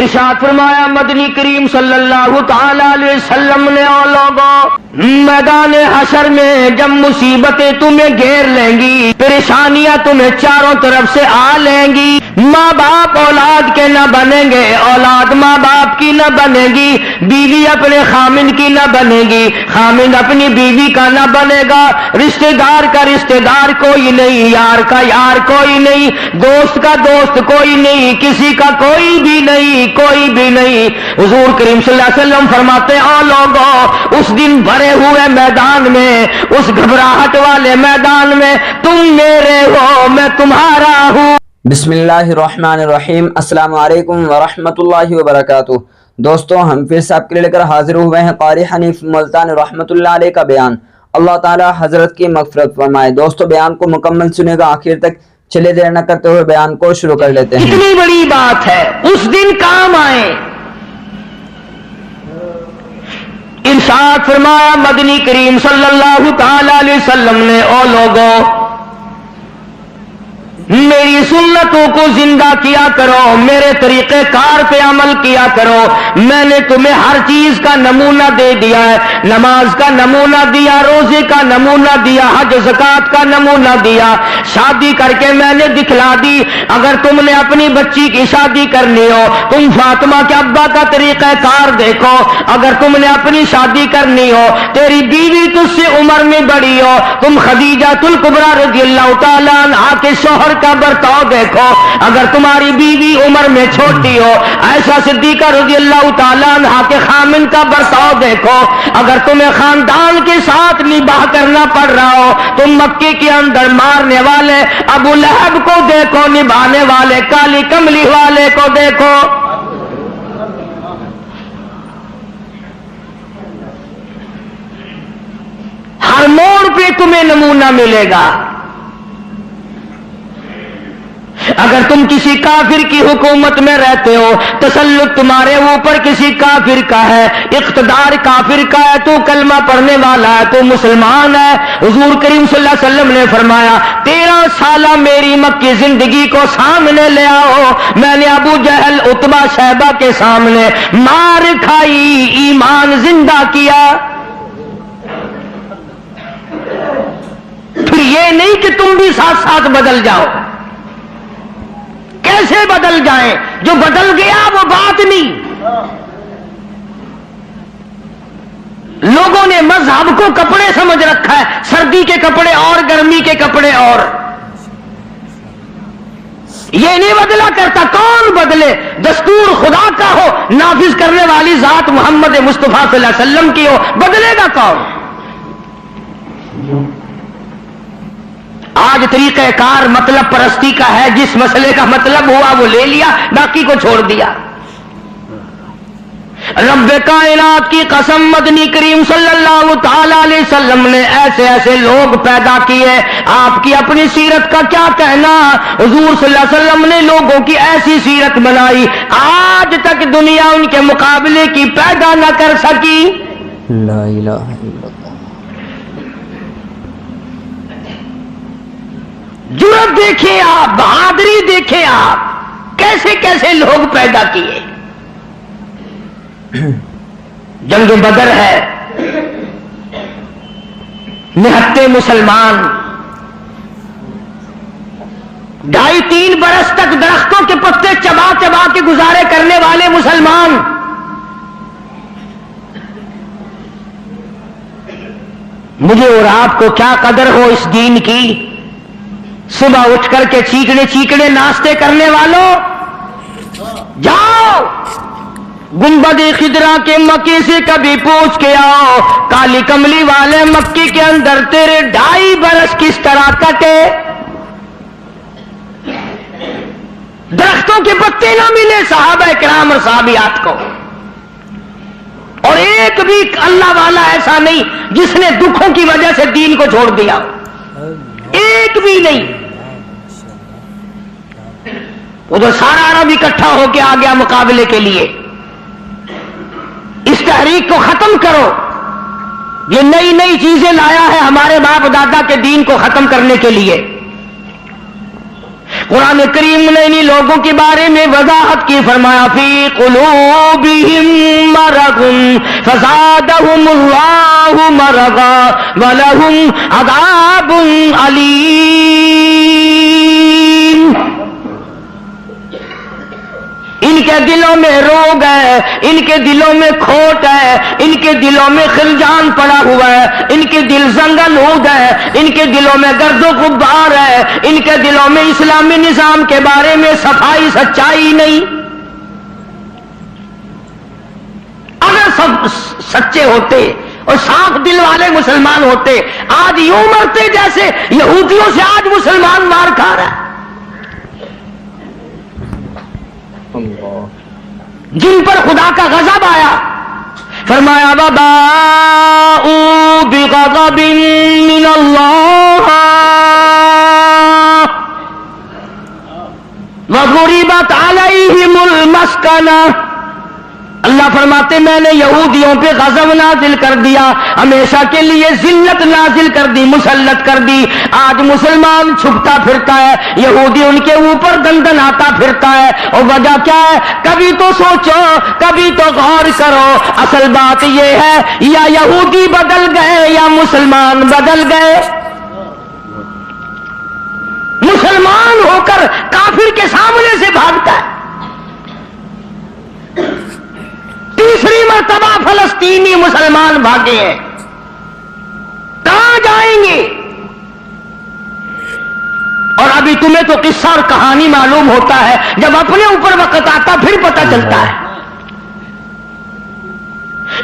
ارشاد فرمایا مدنی کریم صلی اللہ تعالی علیہ وسلم نے، او لوگوں میدان حشر میں جب مصیبتیں تمہیں گھیر لیں گی، پریشانیاں تمہیں چاروں طرف سے آ لیں گی، ماں باپ اولاد کے نہ بنیں گے، اولاد ماں باپ کی نہ بنے گی، بیوی اپنے خامن کی نہ بنے گی، خامن اپنی بیوی کا نہ بنے گا، رشتہ دار کا رشتہ دار کوئی نہیں، یار کا یار کوئی نہیں، دوست کا دوست کوئی نہیں، کسی کا کوئی بھی نہیں، کوئی بھی نہیں۔ حضور کریم صلی اللہ علیہ وسلم فرماتے ہیں، او لوگوں اس دن بھرے ہوئے میدان میں، اس گھبراہٹ والے میدان میں تم میرے ہو میں تمہارا ہوں۔ بسم اللہ الرحمن الرحیم۔ السلام علیکم ورحمۃ اللہ وبرکاتہ۔ دوستو ہم پھر سے آپ کے لیے لے کر حاضر ہوئے ہیں قاری حنیف ملتانی رحمۃ اللہ علیہ کا بیان۔ اللہ تعالی حضرت کی مغفرت فرمائے۔ دوستو بیان کو مکمل سنے گا آخر تک، چلے دیر نہ کرتے ہوئے بیان کو شروع کر لیتے ہیں۔ کتنی بڑی بات ہے، اس دن کام آئے۔ ارشاد فرمایا مدنی کریم صلی اللہ تعالی علیہ وسلم نے، او لوگوں میری سنتوں کو زندہ کیا کرو، میرے طریقہ کار پہ عمل کیا کرو۔ میں نے تمہیں ہر چیز کا نمونہ دے دیا ہے، نماز کا نمونہ دیا، روزے کا نمونہ دیا، حج زکات کا نمونہ دیا، شادی کر کے میں نے دکھلا دی۔ اگر تم نے اپنی بچی کی شادی کرنی ہو، تم فاطمہ کے ابا کا طریقہ کار دیکھو۔ اگر تم نے اپنی شادی کرنی ہو، تیری بیوی تجھ سے عمر میں بڑی ہو، تم خدیجہ الکبریٰ رضی اللہ تعالیٰ عنہا کے شوہر کا برتاؤ دیکھو۔ اگر تمہاری بیوی عمر میں چھوٹی ہو، عائشہ صدیقہ رضی اللہ تعالیٰ عنہا کے خامن کا برتاؤ دیکھو۔ اگر تمہیں خاندان کے ساتھ نباہ کرنا پڑ رہا ہو، تم مکے کے اندر مارنے والے ابو لہب کو دیکھو، نبھانے والے کالی کملی والے کو دیکھو۔ ہر موڑ پہ تمہیں نمونہ ملے گا۔ اگر تم کسی کافر کی حکومت میں رہتے ہو، تسلط تمہارے اوپر کسی کافر کا ہے، اقتدار کافر کا ہے، تو کلمہ پڑھنے والا ہے، تو مسلمان ہے۔ حضور کریم صلی اللہ علیہ وسلم نے فرمایا 13 سالہ میری مکی زندگی کو سامنے لے آؤ، میں نے ابو جہل عتبہ شیبہ کے سامنے مار کھائی، ایمان زندہ کیا۔ پھر یہ نہیں کہ تم بھی ساتھ ساتھ بدل جاؤ۔ کیسے بدل جائیں؟ جو بدل گیا وہ بات نہیں۔ لوگوں نے مذہب کو کپڑے سمجھ رکھا ہے، سردی کے کپڑے اور گرمی کے کپڑے اور۔ یہ نہیں بدلا کرتا، کون بدلے؟ دستور خدا کا ہو، نافذ کرنے والی ذات محمد مصطفیٰ صلی اللہ علیہ وسلم کی ہو، بدلے گا کون؟ آج طریقہ کار مطلب پرستی کا ہے، جس مسئلے کا مطلب ہوا وہ لے لیا، باقی کو چھوڑ دیا۔ رب کائنات کی قسم مدنی کریم صلی اللہ تعالی علیہ وسلم نے ایسے ایسے لوگ پیدا کیے، آپ کی اپنی سیرت کا کیا کہنا؟ حضور صلی اللہ علیہ وسلم نے لوگوں کی ایسی سیرت بنائی، آج تک دنیا ان کے مقابلے کی پیدا نہ کر سکی۔ لا الہ الا اللہ۔ جرأت دیکھیں آپ، بہادری دیکھیں آپ، کیسے کیسے لوگ پیدا کیے۔ جنگ بدر ہے، نہتے مسلمان 2.5-3 برس تک درختوں کے پتے چبا چبا کے گزارے کرنے والے مسلمان، مجھے اور آپ کو کیا قدر ہو اس دین کی۔ صبح اٹھ کر کے چیکڑے ناشتے کرنے والوں، جاؤ گنبد خضرا کے مکے سے کبھی پوچھ کے آؤ، کالی کملی والے مکے کے اندر تیرے 2.5 برس کس طرح کٹے۔ درختوں کے پتے نہ ملے صحابہ کرام اور صحابیات کو، اور ایک بھی اللہ والا ایسا نہیں جس نے دکھوں کی وجہ سے دین کو چھوڑ دیا، ایک بھی نہیں۔ ادھر سارا عرب اکٹھا ہو کے آ گیا مقابلے کے لیے۔ اس تحریک کو ختم کرو، یہ نئی نئی چیزیں لایا ہے ہمارے باپ دادا کے دین کو ختم کرنے کے لیے۔ قرآن کریم نے انہی لوگوں کے بارے میں وضاحت کی، فرمایا فی قلوبہم مرض فزادہم اللہ مرضا ولہم عذاب علیم۔ ان کے دلوں میں روگ ہے، ان کے دلوں میں کھوٹ ہے، ان کے دلوں میں خلجان پڑا ہوا ہے، ان کے دل زنگلود ہے، ان کے دلوں میں گرد و غبار ہے، ان کے دلوں میں اسلامی نظام کے بارے میں صفائی سچائی نہیں۔ اگر سب سچے ہوتے اور صاف دل والے مسلمان ہوتے، آج یوں مرتے جیسے یہودیوں سے آج مسلمان مار کھا رہا ہے، جن پر خدا کا غضب آیا۔ فرمایا وباءوا بغضب من اللہ وضربت علیہم المسکنہ۔ اللہ فرماتے میں نے یہودیوں پہ غضب نازل کر دیا، ہمیشہ کے لیے ذلت نازل کر دی، مسلط کر دی۔ آج مسلمان چھپتا پھرتا ہے، یہودی ان کے اوپر دندناتا پھرتا ہے، اور وجہ کیا ہے؟ کبھی تو سوچو، کبھی تو غور کرو، اصل بات یہ ہے یا یہودی بدل گئے یا مسلمان بدل گئے۔ مسلمان ہو کر کافر کے سامنے سے بھاگتا ہے۔ تیسری مرتبہ فلسطینی مسلمان بھاگے ہیں، کہاں جائیں گے؟ اور ابھی تمہیں تو قصہ اور کہانی معلوم ہوتا ہے، جب اپنے اوپر وقت آتا پھر پتہ چلتا ہے۔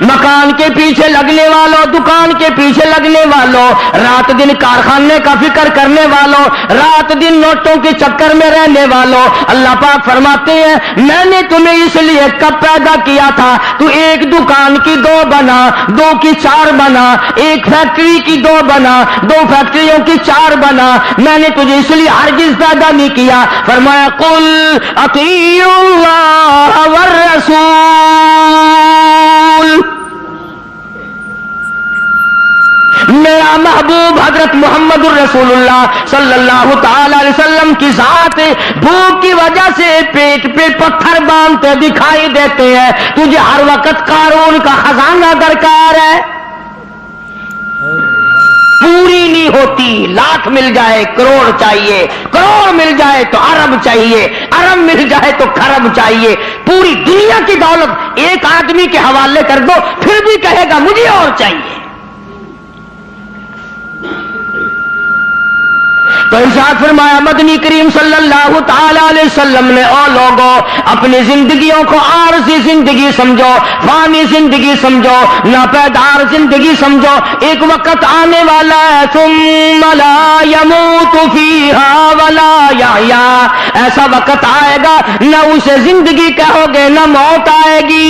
مکان کے پیچھے لگنے والوں، دکان کے پیچھے لگنے والوں، رات دن کارخانے کا فکر کرنے والوں، رات دن نوٹوں کے چکر میں رہنے والوں، اللہ پاک فرماتے ہیں میں نے تمہیں اس لیے کب پیدا کیا تھا، تو ایک دکان کی 2 بنا، 2 کی 4 بنا، ایک فیکٹری کی 2 بنا، 2 فیکٹریوں کی 4 بنا، میں نے تجھے اس لیے ہرگز پیدا نہیں کیا۔ فرمایا قل اطیعوا اللہ والرسول۔ میرا محبوب حضرت محمد الرسول اللہ صلی اللہ تعالی علیہ وسلم کی ذات بھوک کی وجہ سے پیٹ پہ پتھر باندھتے دکھائی دیتے ہیں، تجھے ہر وقت قارون کا خزانہ درکار ہے، پوری نہیں ہوتی، لاکھ مل جائے کروڑ چاہیے، کروڑ مل جائے تو ارب چاہیے، ارب مل جائے تو خرب چاہیے، پوری دنیا کی دولت ایک آدمی کے حوالے کر دو پھر بھی کہے گا مجھے اور چاہیے۔ تو ارشاد فرمایا مدنی کریم صلی اللہ تعالی علیہ وسلم نے او لوگوں اپنی زندگیوں کو عارضی زندگی سمجھو، فانی زندگی سمجھو، ناپیدار زندگی سمجھو، ایک وقت آنے والا ہے ثم لا يموت فيها ولا يحيا، ایسا وقت آئے گا نہ اسے زندگی کہو گے نہ موت آئے گی۔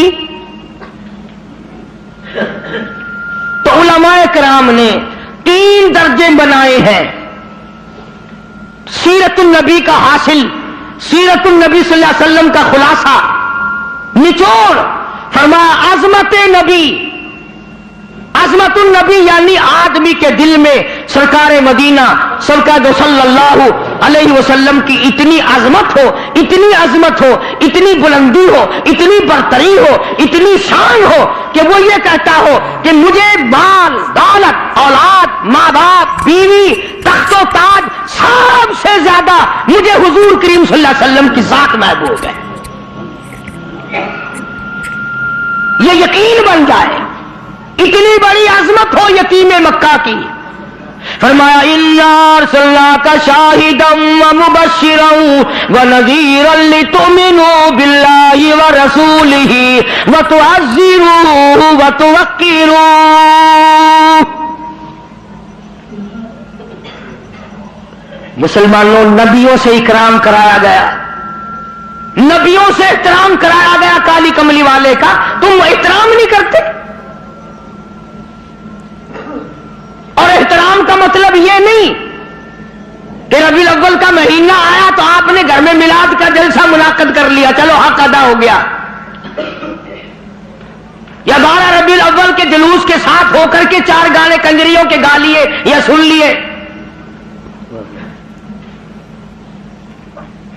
تو علماء کرام نے 3 درجے بنائے ہیں سیرت النبی کا حاصل، سیرت النبی صلی اللہ علیہ وسلم کا خلاصہ، نچوڑ۔ فرمایا عظمت نبی، عظمت النبی یعنی آدمی کے دل میں سرکار مدینہ سرکار صلی اللہ علیہ وسلم کی اتنی عظمت ہو، اتنی عظمت ہو، اتنی بلندی ہو، اتنی برتری ہو، اتنی شان ہو کہ وہ یہ کہتا ہو کہ مجھے مال دولت اولاد ماں باپ بیوی تخت و تاج سب سے زیادہ مجھے حضور کریم صلی اللہ علیہ وسلم کی ذات محبوب ہے، یہ یقین بن جائے، اتنی بڑی عظمت ہو یتیم مکہ کی۔ فرمایا اِنَّا أَرْسَلْنَاكَ شَاهِدًا وَمُبَشِّرًا وَنَذِيرًا لِتُؤْمِنُوا بِاللَّهِ وَرَسُولِهِ وَتُعَزِّرُوهُ وَتُوَقِّرُوهُ۔ مسلمانوں نبیوں سے اکرام کرایا گیا، نبیوں سے احترام کرایا گیا، کالی کملی والے کا تم احترام نہیں کرتے۔ اور احترام کا مطلب یہ نہیں کہ ربیع الاول کا مہینہ آیا تو آپ نے گھر میں میلاد کا جلسہ منعقد کر لیا، چلو حق ادا ہو گیا، یا 12 ربیع الاول کے جلوس کے ساتھ ہو کر کے 4 گانے کنجریوں کے گا لیے یا سن لیے۔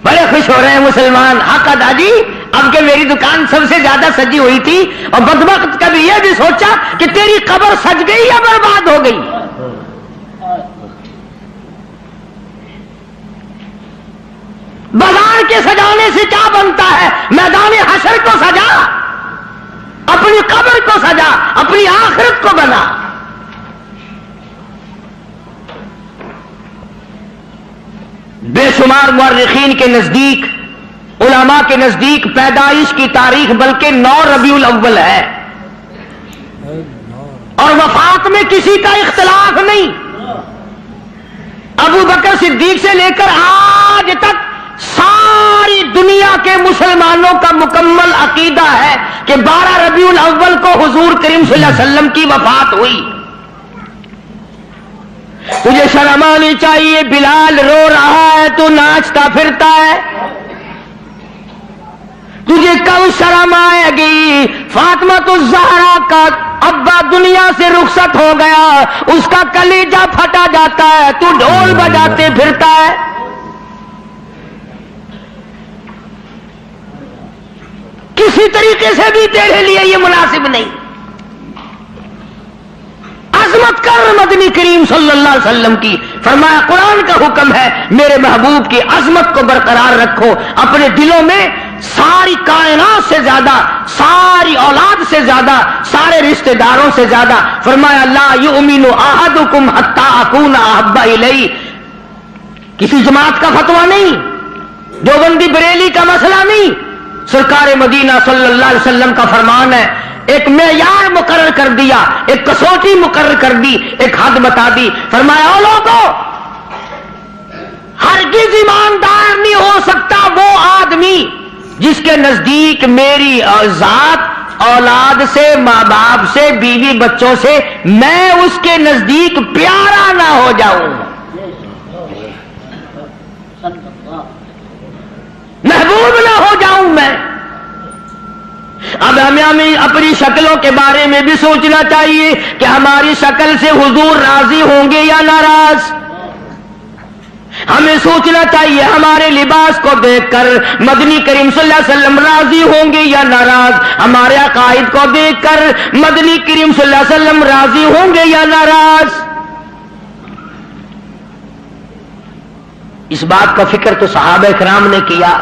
بڑے خوش ہو رہے ہیں مسلمان. حق ادا جی اب کہ میری دکان سب سے زیادہ سجی ہوئی تھی اور بدبخت کبھی یہ بھی سوچا کہ تیری قبر سج گئی یا برباد ہو گئی. بازار کے سجانے سے کیا بنتا ہے؟ میدان حشر کو سجا، اپنی قبر کو سجا، اپنی آخرت کو بنا. بے شمار مورخین کے نزدیک، علماء کے نزدیک پیدائش کی تاریخ بلکہ 9 ربیع الاول ہے، اور وفات میں کسی کا اختلاف نہیں. ابو بکر صدیق سے لے کر آج تک ساری دنیا کے مسلمانوں کا مکمل عقیدہ ہے کہ 12 ربیع الاول کو حضور کریم صلی اللہ علیہ وسلم کی وفات ہوئی. تجھے شرم آنی چاہیے، بلال رو رہا ہے تو ناچتا پھرتا ہے. تجھے کب شرم آئے گی؟ فاطمہ الزہرا کا ابا دنیا سے رخصت ہو گیا، اس کا کلیجہ پھٹا جاتا ہے، تو ڈھول بجاتے پھرتا ہے. کسی طریقے سے بھی تیرے لیے یہ مناسب نہیں. عظمت کر مدنی کریم صلی اللہ علیہ وسلم کی. فرمایا قرآن کا حکم ہے میرے محبوب کی عظمت کو برقرار رکھو اپنے دلوں میں. ساری کائنات سے زیادہ، ساری اولاد سے زیادہ، سارے رشتہ داروں سے زیادہ. فرمایا لا یؤمن احدکم حتی اکون احب الیہ. کسی جماعت کا فتویٰ نہیں، دیوبندی بریلی کا مسئلہ نہیں، سرکار مدینہ صلی اللہ علیہ وسلم کا فرمان ہے. ایک معیار مقرر کر دیا، ایک کسوٹی مقرر کر دی، ایک حد بتا دی. فرمایا او لوگوں، ہرگز ایماندار نہیں ہو سکتا وہ آدمی جس کے نزدیک میری ذات، اولاد سے، ماں باپ سے، بیوی بچوں سے میں اس کے نزدیک پیارا نہ ہو جاؤں، محبوب نہ ہو جاؤں میں. اب ہمیں اپنی شکلوں کے بارے میں بھی سوچنا چاہیے کہ ہماری شکل سے حضور راضی ہوں گے یا ناراض. ہمیں سوچنا چاہیے ہمارے لباس کو دیکھ کر مدنی کریم صلی اللہ علیہ وسلم راضی ہوں گے یا ناراض. ہمارے عقائد کو دیکھ کر مدنی کریم صلی اللہ علیہ وسلم راضی ہوں گے یا ناراض. اس بات کا فکر تو صحابہ کرام نے کیا.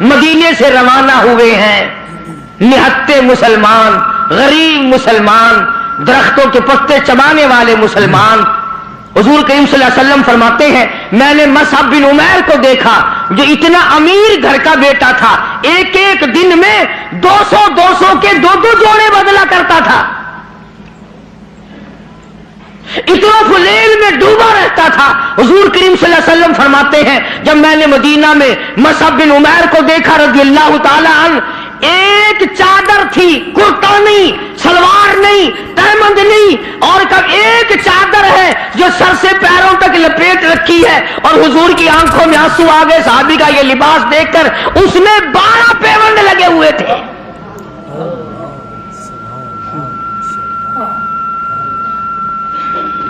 مدینے سے روانہ ہوئے ہیں نہتے مسلمان، غریب مسلمان، درختوں کے پتے چبانے والے مسلمان. حضور کریم صلی اللہ علیہ وسلم فرماتے ہیں میں نے مصعب بن عمیر کو دیکھا جو اتنا امیر گھر کا بیٹا تھا، ایک ایک دن میں 200 کے 2 جوڑے بدلا کرتا تھا، اتنا فلیل میں ڈوبا رہتا تھا. حضور کریم صلی اللہ علیہ وسلم فرماتے ہیں جب میں نے مدینہ میں مصعب بن عمیر کو دیکھا رضی اللہ تعالی عنہ، ایک چادر تھی، کرتا نہیں، سلوار نہیں، تہمند نہیں، اور کب ایک چادر ہے جو سر سے پیروں تک لپیٹ رکھی ہے، اور حضور کی آنکھوں میں آنسو آ گئے صحابی کا یہ لباس دیکھ کر. اس میں 12 پیوند لگے ہوئے تھے.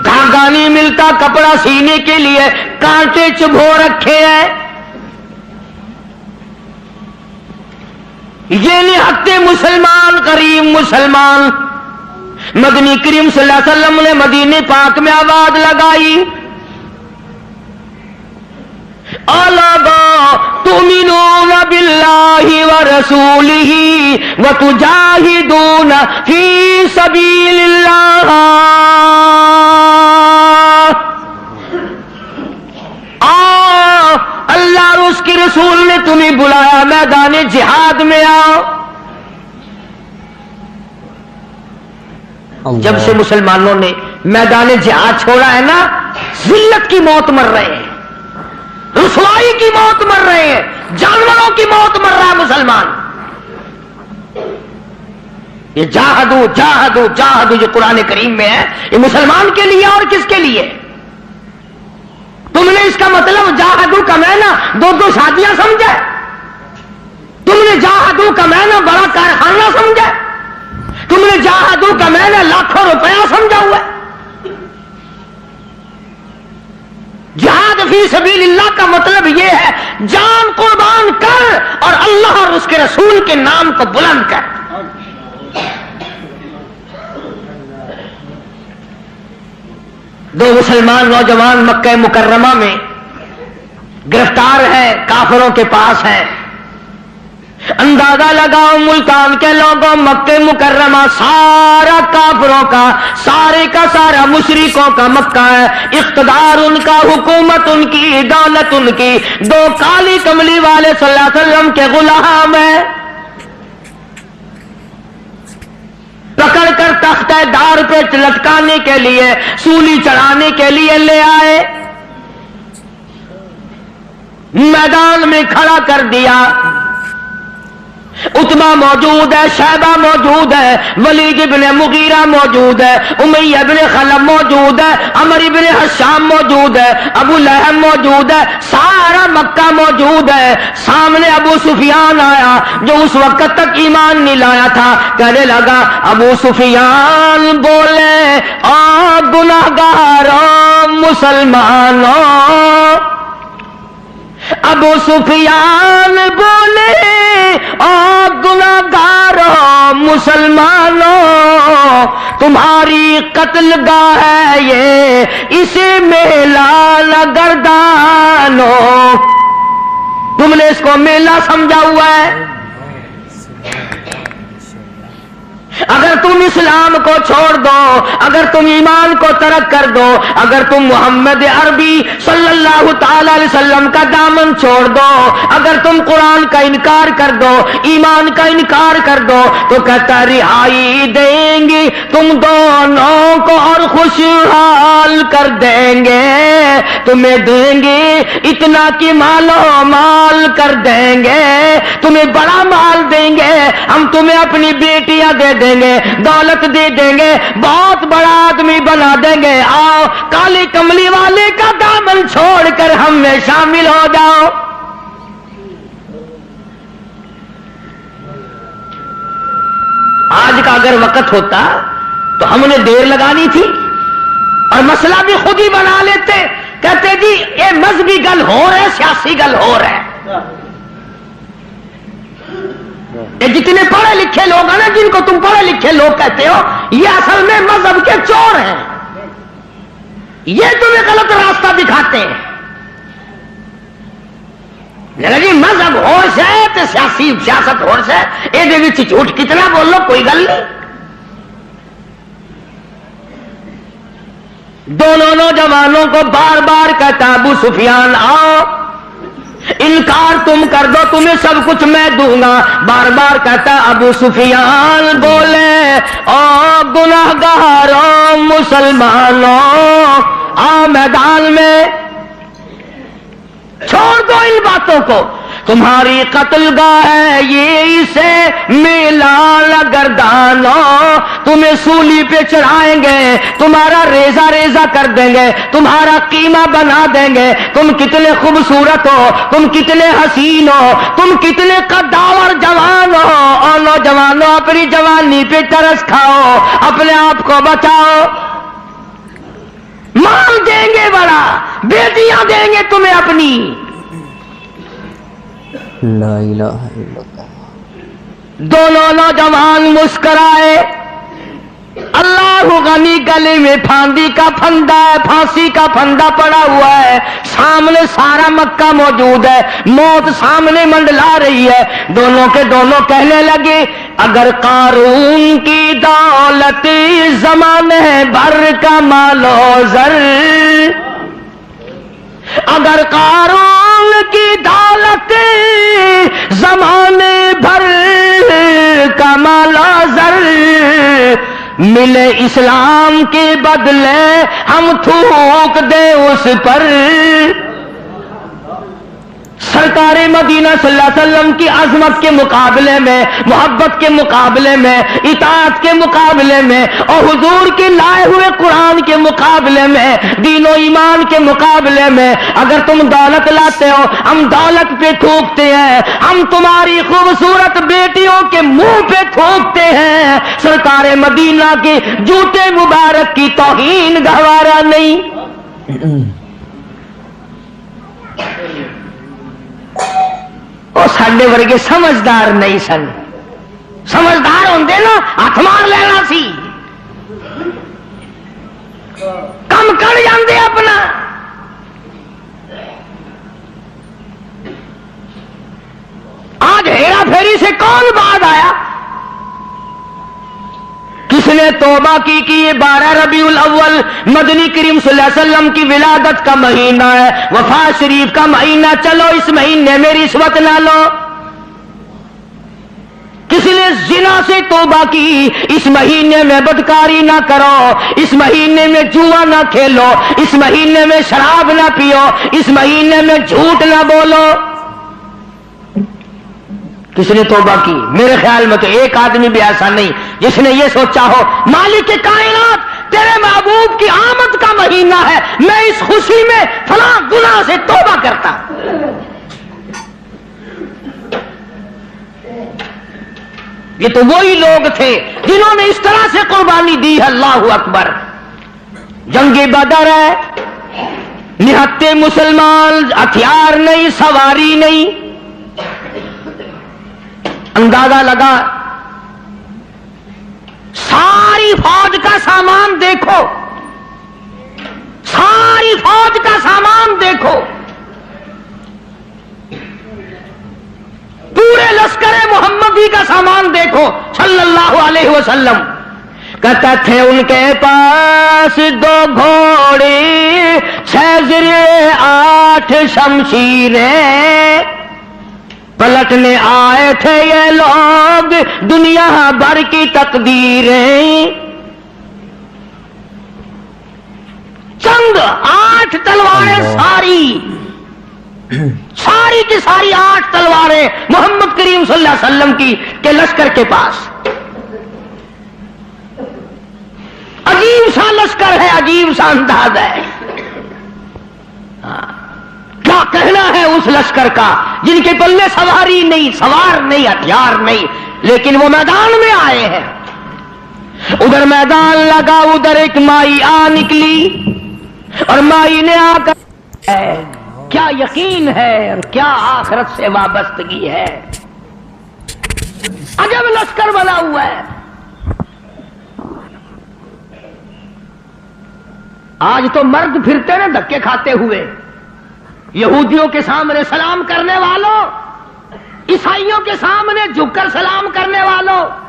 دھاگا نہیں ملتا کپڑا سینے کے لیے، کانٹے چبھو رکھے ہیں. یہ نہتے مسلمان، غریب مسلمان. مدنی کریم صلی اللہ علیہ وسلم نے مدینے پاک میں آواز لگائی الا تؤمنون باللہ ورسولہ وتجاہدون فی سبیل اللہ. اللہ اور اس کے رسول نے تمہیں بلایا میدان جہاد میں آؤ. جب سے مسلمانوں نے میدان جہاد چھوڑا ہے نا، ذلت کی موت مر رہے ہیں، رسوائی کی موت مر رہے ہیں، جانوروں کی موت مر رہا ہے مسلمان. یہ جاہدو جاہدو جاہدو جو قرآن کریم میں ہے یہ مسلمان کے لیے اور کس کے لیے؟ تم نے اس کا مطلب جاہدو کا معنی 2 شادیاں سمجھا؟ تم نے جاہدو کا معنی بڑا کارخانہ سمجھا؟ تم نے جاہدو کا معنی لاکھوں روپیہ سمجھا ہوا ہے؟ جہاد فی سبیل اللہ کا مطلب یہ ہے جان قربان کر اور اللہ اور اس کے رسول کے نام کو بلند کر۔ دو مسلمان نوجوان مکہ مکرمہ میں گرفتار ہیں، کافروں کے پاس ہیں۔ اندازہ لگاؤ ملتان کے لوگوں، مکہ مکرمہ سارا کافروں کا، سارے کا سارا مشرکوں کا مکہ ہے، اقتدار ان کا، حکومت ان کی، دولت ان کی، دو کالی کملی والے صلی اللہ علیہ وسلم کے غلام ہیں۔ پکڑ کر تختہ دار پہ لٹکانے کے لیے، سولی چڑھانے کے لیے لے آئے، میدان میں کھڑا کر دیا۔ عتبہ موجود ہے، شیبہ موجود ہے، ولید ابن مغیرہ موجود ہے، امیہ ابن خلف موجود ہے، عمر ابن حشام موجود ہے، ابو لہب موجود ہے، سارا مکہ موجود ہے۔ سامنے ابو سفیان آیا جو اس وقت تک ایمان نہیں لایا تھا، کہنے لگا ابو سفیان بولے آ گناہگاروں مسلمانوں، ابو سفیان بولے او گناہگاروں مسلمانوں، تمہاری قتل گاہ ہے یہ، اسے میلہ نہ گردانو۔ تم نے اس کو میلہ سمجھا ہوا ہے؟ اگر تم اسلام کو چھوڑ دو، اگر تم ایمان کو ترک کر دو، اگر تم محمد عربی صلی اللہ تعالی علیہ وسلم کا دامن چھوڑ دو، اگر تم قرآن کا انکار کر دو، ایمان کا انکار کر دو، تو کہتا رہائی دیں گے تم دونوں کو اور خوشحال کر دیں گے، تمہیں دیں گے اتنا کہ مالو مال کر دیں گے، تمہیں بڑا مال دیں گے، ہم تمہیں اپنی بیٹیاں دے دیں گے، دولت دے دیں گے، بہت بڑا آدمی بنا دیں گے، آؤ کالی کملی والے کا دامن چھوڑ کر ہم میں شامل ہو جاؤ۔ آج کا اگر وقت ہوتا تو ہم نے دیر لگانی تھی اور مسئلہ بھی خود ہی بنا لیتے، کہتے جی یہ مذہبی گل ہو رہا ہے، سیاسی گل ہو رہا ہے۔ یہ جتنے پڑھے لکھے لوگ ہیں نا، جن کو تم پڑھے لکھے لوگ کہتے ہو، یہ اصل میں مذہب کے چور ہیں، یہ تمہیں غلط راستہ دکھاتے ہیں۔ جی مذہب ہوش ہے تو سیاست ہوش ہے، یہ جھوٹ کتنا بول لو کوئی گل نہیں۔ دونوں نوجوانوں کو بار بار کہتا ابو سفیان آؤ، انکار تم کر دو تمہیں سب کچھ میں دوں گا، بار بار کہتا ابو سفیان بولے او گناہگاروں مسلمانوں، آؤ میدان میں، چھوڑ دو ان باتوں کو، تمہاری قتل گاہ ہے یہ، اسے میلہ گردانو، تمہیں سولی پہ چڑھائیں گے، تمہارا ریزہ ریزہ کر دیں گے، تمہارا قیمہ بنا دیں گے، تم کتنے خوبصورت ہو، تم کتنے حسین ہو، تم کتنے قداور جوان ہو، اور نوجوانوں اپنی جوانی پہ ترس کھاؤ، اپنے آپ کو بچاؤ، مال دیں گے بڑا، بیٹیاں دیں گے تمہیں اپنی۔ لا الہ الا اللہ۔ دونوں نوجوان مسکرائے، اللہ غنی گلے میں پھاندی کا پھندا ہے، پھانسی کا پھندا پڑا ہوا ہے، سامنے سارا مکہ موجود ہے، موت سامنے منڈلا رہی ہے، دونوں کے دونوں کہنے لگے اگر قارون کی دولت زمانے بھر کا مال و زر، اگر قارون کی دولت زمانے بھر کا مال و زر ملے اسلام کے بدلے ہم تھوک دیں اس پر، سرکار مدینہ صلی اللہ علیہ وسلم کی عظمت کے مقابلے میں، محبت کے مقابلے میں، اطاعت کے مقابلے میں، اور حضور کے لائے ہوئے قرآن کے مقابلے میں، دین و ایمان کے مقابلے میں اگر تم دولت لاتے ہو ہم دولت پہ تھوکتے ہیں، ہم تمہاری خوبصورت بیٹیوں کے منہ پہ تھوکتے ہیں، سرکار مدینہ کے جوتے مبارک کی توہین گوارا نہیں۔ وہ ساڈے ورگے سمجھدار نہیں سن. سمجھدار ہوندے نا ہاتھ مار لینا سی. کم کر جاندے اپنا. آج ہیرا پھیری سے کون بعد آیا؟ کس نے توبہ کی کہ یہ 12 ربیع الاول مدنی کریم صلی اللہ علیہ وسلم کی ولادت کا مہینہ ہے، وفات شریف کا مہینہ، چلو اس مہینے میں رشوت نہ لو. کس نے زنا سے توبہ کی، اس مہینے میں بدکاری نہ کرو، اس مہینے میں جوا نہ کھیلو، اس مہینے میں شراب نہ پیو، اس مہینے میں جھوٹ نہ بولو. کس نے توبہ کی؟ میرے خیال میں تو ایک آدمی بھی ایسا نہیں جس نے یہ سوچا ہو مالک کائنات تیرے محبوب کی آمد کا مہینہ ہے، میں اس خوشی میں فلاں گناہ سے توبہ کرتا. یہ تو وہی لوگ تھے جنہوں نے اس طرح سے قربانی دی. اللہ اکبر. جنگ بدر ہے، نہتے مسلمان، ہتھیار نہیں، سواری نہیں. اندازہ لگا ساری فوج کا سامان دیکھو، ساری فوج کا سامان دیکھو، پورے لشکر محمدی کا سامان دیکھو صلی اللہ علیہ وسلم. کہتا تھے ان کے پاس 2 گھوڑے، 6 زرے، 8 شمشیریں، پلٹنے آئے تھے یہ لوگ دنیا بھر کی تقدیریں. چند 8 تلواریں، ساری کی ساری 8 تلواریں محمد کریم صلی اللہ علیہ وسلم کی کے لشکر کے پاس. عجیب سا لشکر ہے، عجیب سا انداز ہے. کیا کہنا ہے اس لشکر کا جن کے پلے سواری نہیں، سوار نہیں، ہتھیار نہیں، لیکن وہ میدان میں آئے ہیں. ادھر میدان لگا، ادھر ایک مائی آ نکلی اور مائی نے آ کر کیا یقین ہے اور کیا آخرت سے وابستگی ہے. عجب لشکر بنا ہوا ہے. آج تو مرد پھرتے نا دھکے کھاتے ہوئے، یہودیوں کے سامنے سلام کرنے والوں، عیسائیوں کے سامنے جھک کر سلام کرنے والوں.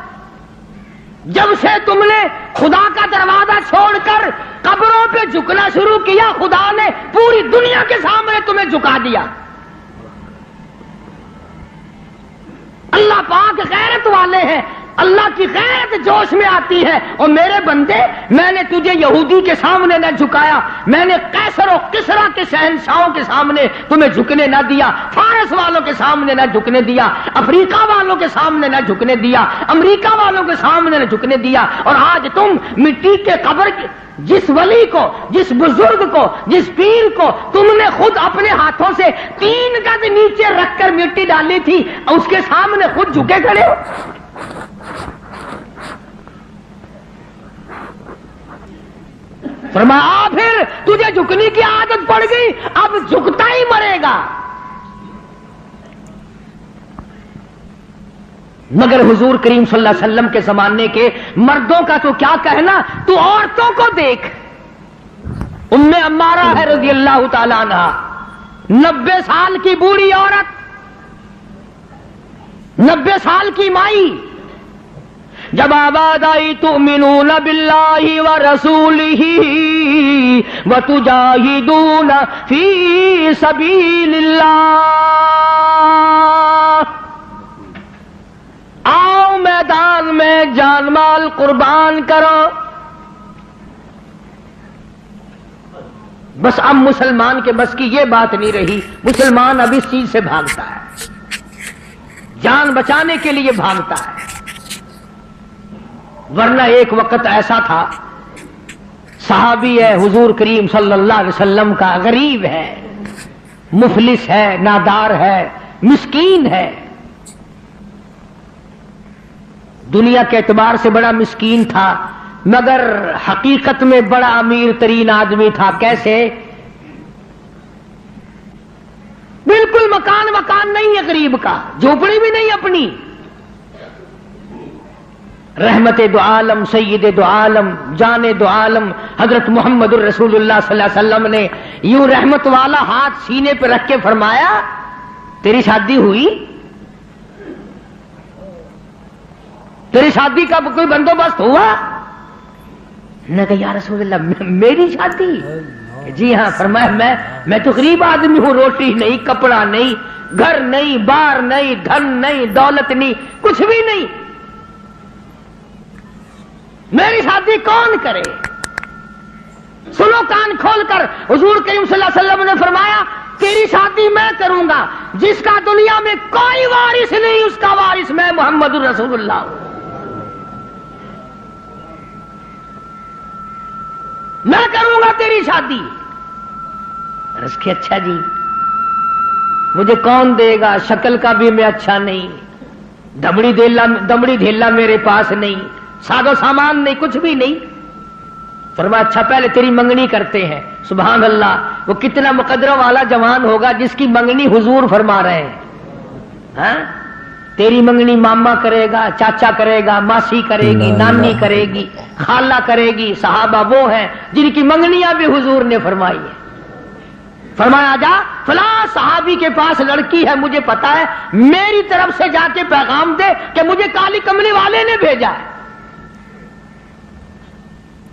جب سے تم نے خدا کا دروازہ چھوڑ کر قبروں پہ جھکنا شروع کیا، خدا نے پوری دنیا کے سامنے تمہیں جھکا دیا. اللہ پاک غیرت والے ہیں، اللہ کی غیرت جوش میں آتی ہے. اور میرے بندے، میں نے تجھے یہودی کے سامنے نہ جھکایا، میں نے قیصر و کسریٰ کے شہنشاہوں کے سامنے تمہیں جھکنے نہ دیا، فارس والوں کے سامنے نہ جھکنے دیا، افریقہ والوں کے سامنے نہ جھکنے دیا، امریکہ والوں کے سامنے نہ جھکنے دیا. اور آج تم مٹی کے قبر جس ولی کو، جس بزرگ کو، جس پیر کو تم نے خود اپنے ہاتھوں سے 3 گز نیچے رکھ کر مٹی ڈالی تھی، اس کے سامنے خود جھکے کھڑے ہو. فرمایا پھر تجھے جھکنے کی عادت پڑ گئی، اب جھکتا ہی مرے گا. مگر حضور کریم صلی اللہ علیہ وسلم کے زمانے کے مردوں کا تو کیا کہنا، تو عورتوں کو دیکھ. ام عمارہ ہے رضی اللہ تعالیٰ عنہ، 90 سال کی بوڑھی عورت، 90 سال کی مائی. جب آواز آئی تؤمنون باللہ ورسولہ وتجاہدون فی سبیل اللہ، آؤ میدان میں جان مال قربان کرو. بس اب مسلمان کے بس کی یہ بات نہیں رہی، مسلمان اب اس چیز سے بھاگتا ہے، جان بچانے کے لیے بھاگتا ہے. ورنہ ایک وقت ایسا تھا، صحابی ہے حضور کریم صلی اللہ علیہ وسلم کا، غریب ہے، مفلس ہے، نادار ہے، مسکین ہے، دنیا کے اعتبار سے بڑا مسکین تھا، مگر حقیقت میں بڑا امیر ترین آدمی تھا. کیسے؟ بالکل مکان نہیں ہے غریب کا، جھوپڑی بھی نہیں اپنی. رحمت دو عالم، سید دو عالم، جان دو عالم حضرت محمد الرسول اللہ صلی اللہ علیہ وسلم نے یوں رحمت والا ہاتھ سینے پہ رکھ کے فرمایا تیری شادی ہوئی؟ تیری شادی کا کوئی بندوبست ہوا؟ نے کہا یا رسول اللہ میری شادی؟ جی ہاں. فرمایا میں تو غریب آدمی ہوں، روٹی نہیں، کپڑا نہیں، گھر نہیں، بار نہیں، دھن نہیں، دولت نہیں، کچھ بھی نہیں، میری شادی کون کرے؟ سنو کان کھول کر، حضور کریم صلی اللہ علیہ وسلم نے فرمایا تیری شادی میں کروں گا، جس کا دنیا میں کوئی وارث نہیں اس کا وارث میں محمد الرسول اللہ ہوں. میں کروں گا تیری شادی. عرض کی اچھا جی مجھے کون دے گا؟ شکل کا بھی میں اچھا نہیں، دمڑی دھیلا میرے پاس نہیں، سادو سامان نہیں، کچھ بھی نہیں. فرمایا اچھا پہلے تیری منگنی کرتے ہیں. سبحان اللہ، وہ کتنا مقدرہ والا جوان ہوگا جس کی منگنی حضور فرما رہے ہیں. ہاں تیری منگنی ماما کرے گا، چاچا کرے گا، ماسی کرے گی، نانی کرے گی، خالہ کرے گی. صحابہ وہ ہیں جن کی منگنیاں بھی حضور نے فرمائی ہیں. فرمایا جا فلاں صحابی کے پاس لڑکی ہے، مجھے پتا ہے، میری طرف سے جا کے پیغام دے کہ مجھے کالی کملی والے نے بھیجا ہے.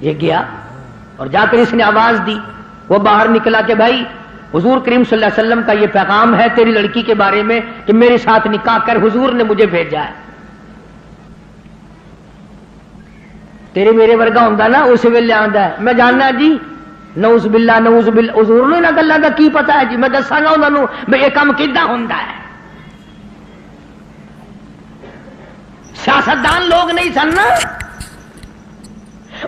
یہ گیا اور جا کر اس نے آواز دی. وہ باہر نکلا کہ بھائی حضور کریم صلی اللہ علیہ وسلم کا یہ پیغام ہے تیری لڑکی کے بارے میں کہ میرے ساتھ نکاح کر، حضور نے مجھے بھیجا ہے. تیرے میرے ورگا ہوندا نا اس ویلے آندا ہے میں جاننا جی نعوذ باللہ نعوذ باللہ. حضور نے انہاں گلاں دا کی پتا ہے جی، میں دساں گا انہاں نوں بھئی یہ کام کیداں ہوندا ہے. سیاستدان لوگ نہیں سن نا.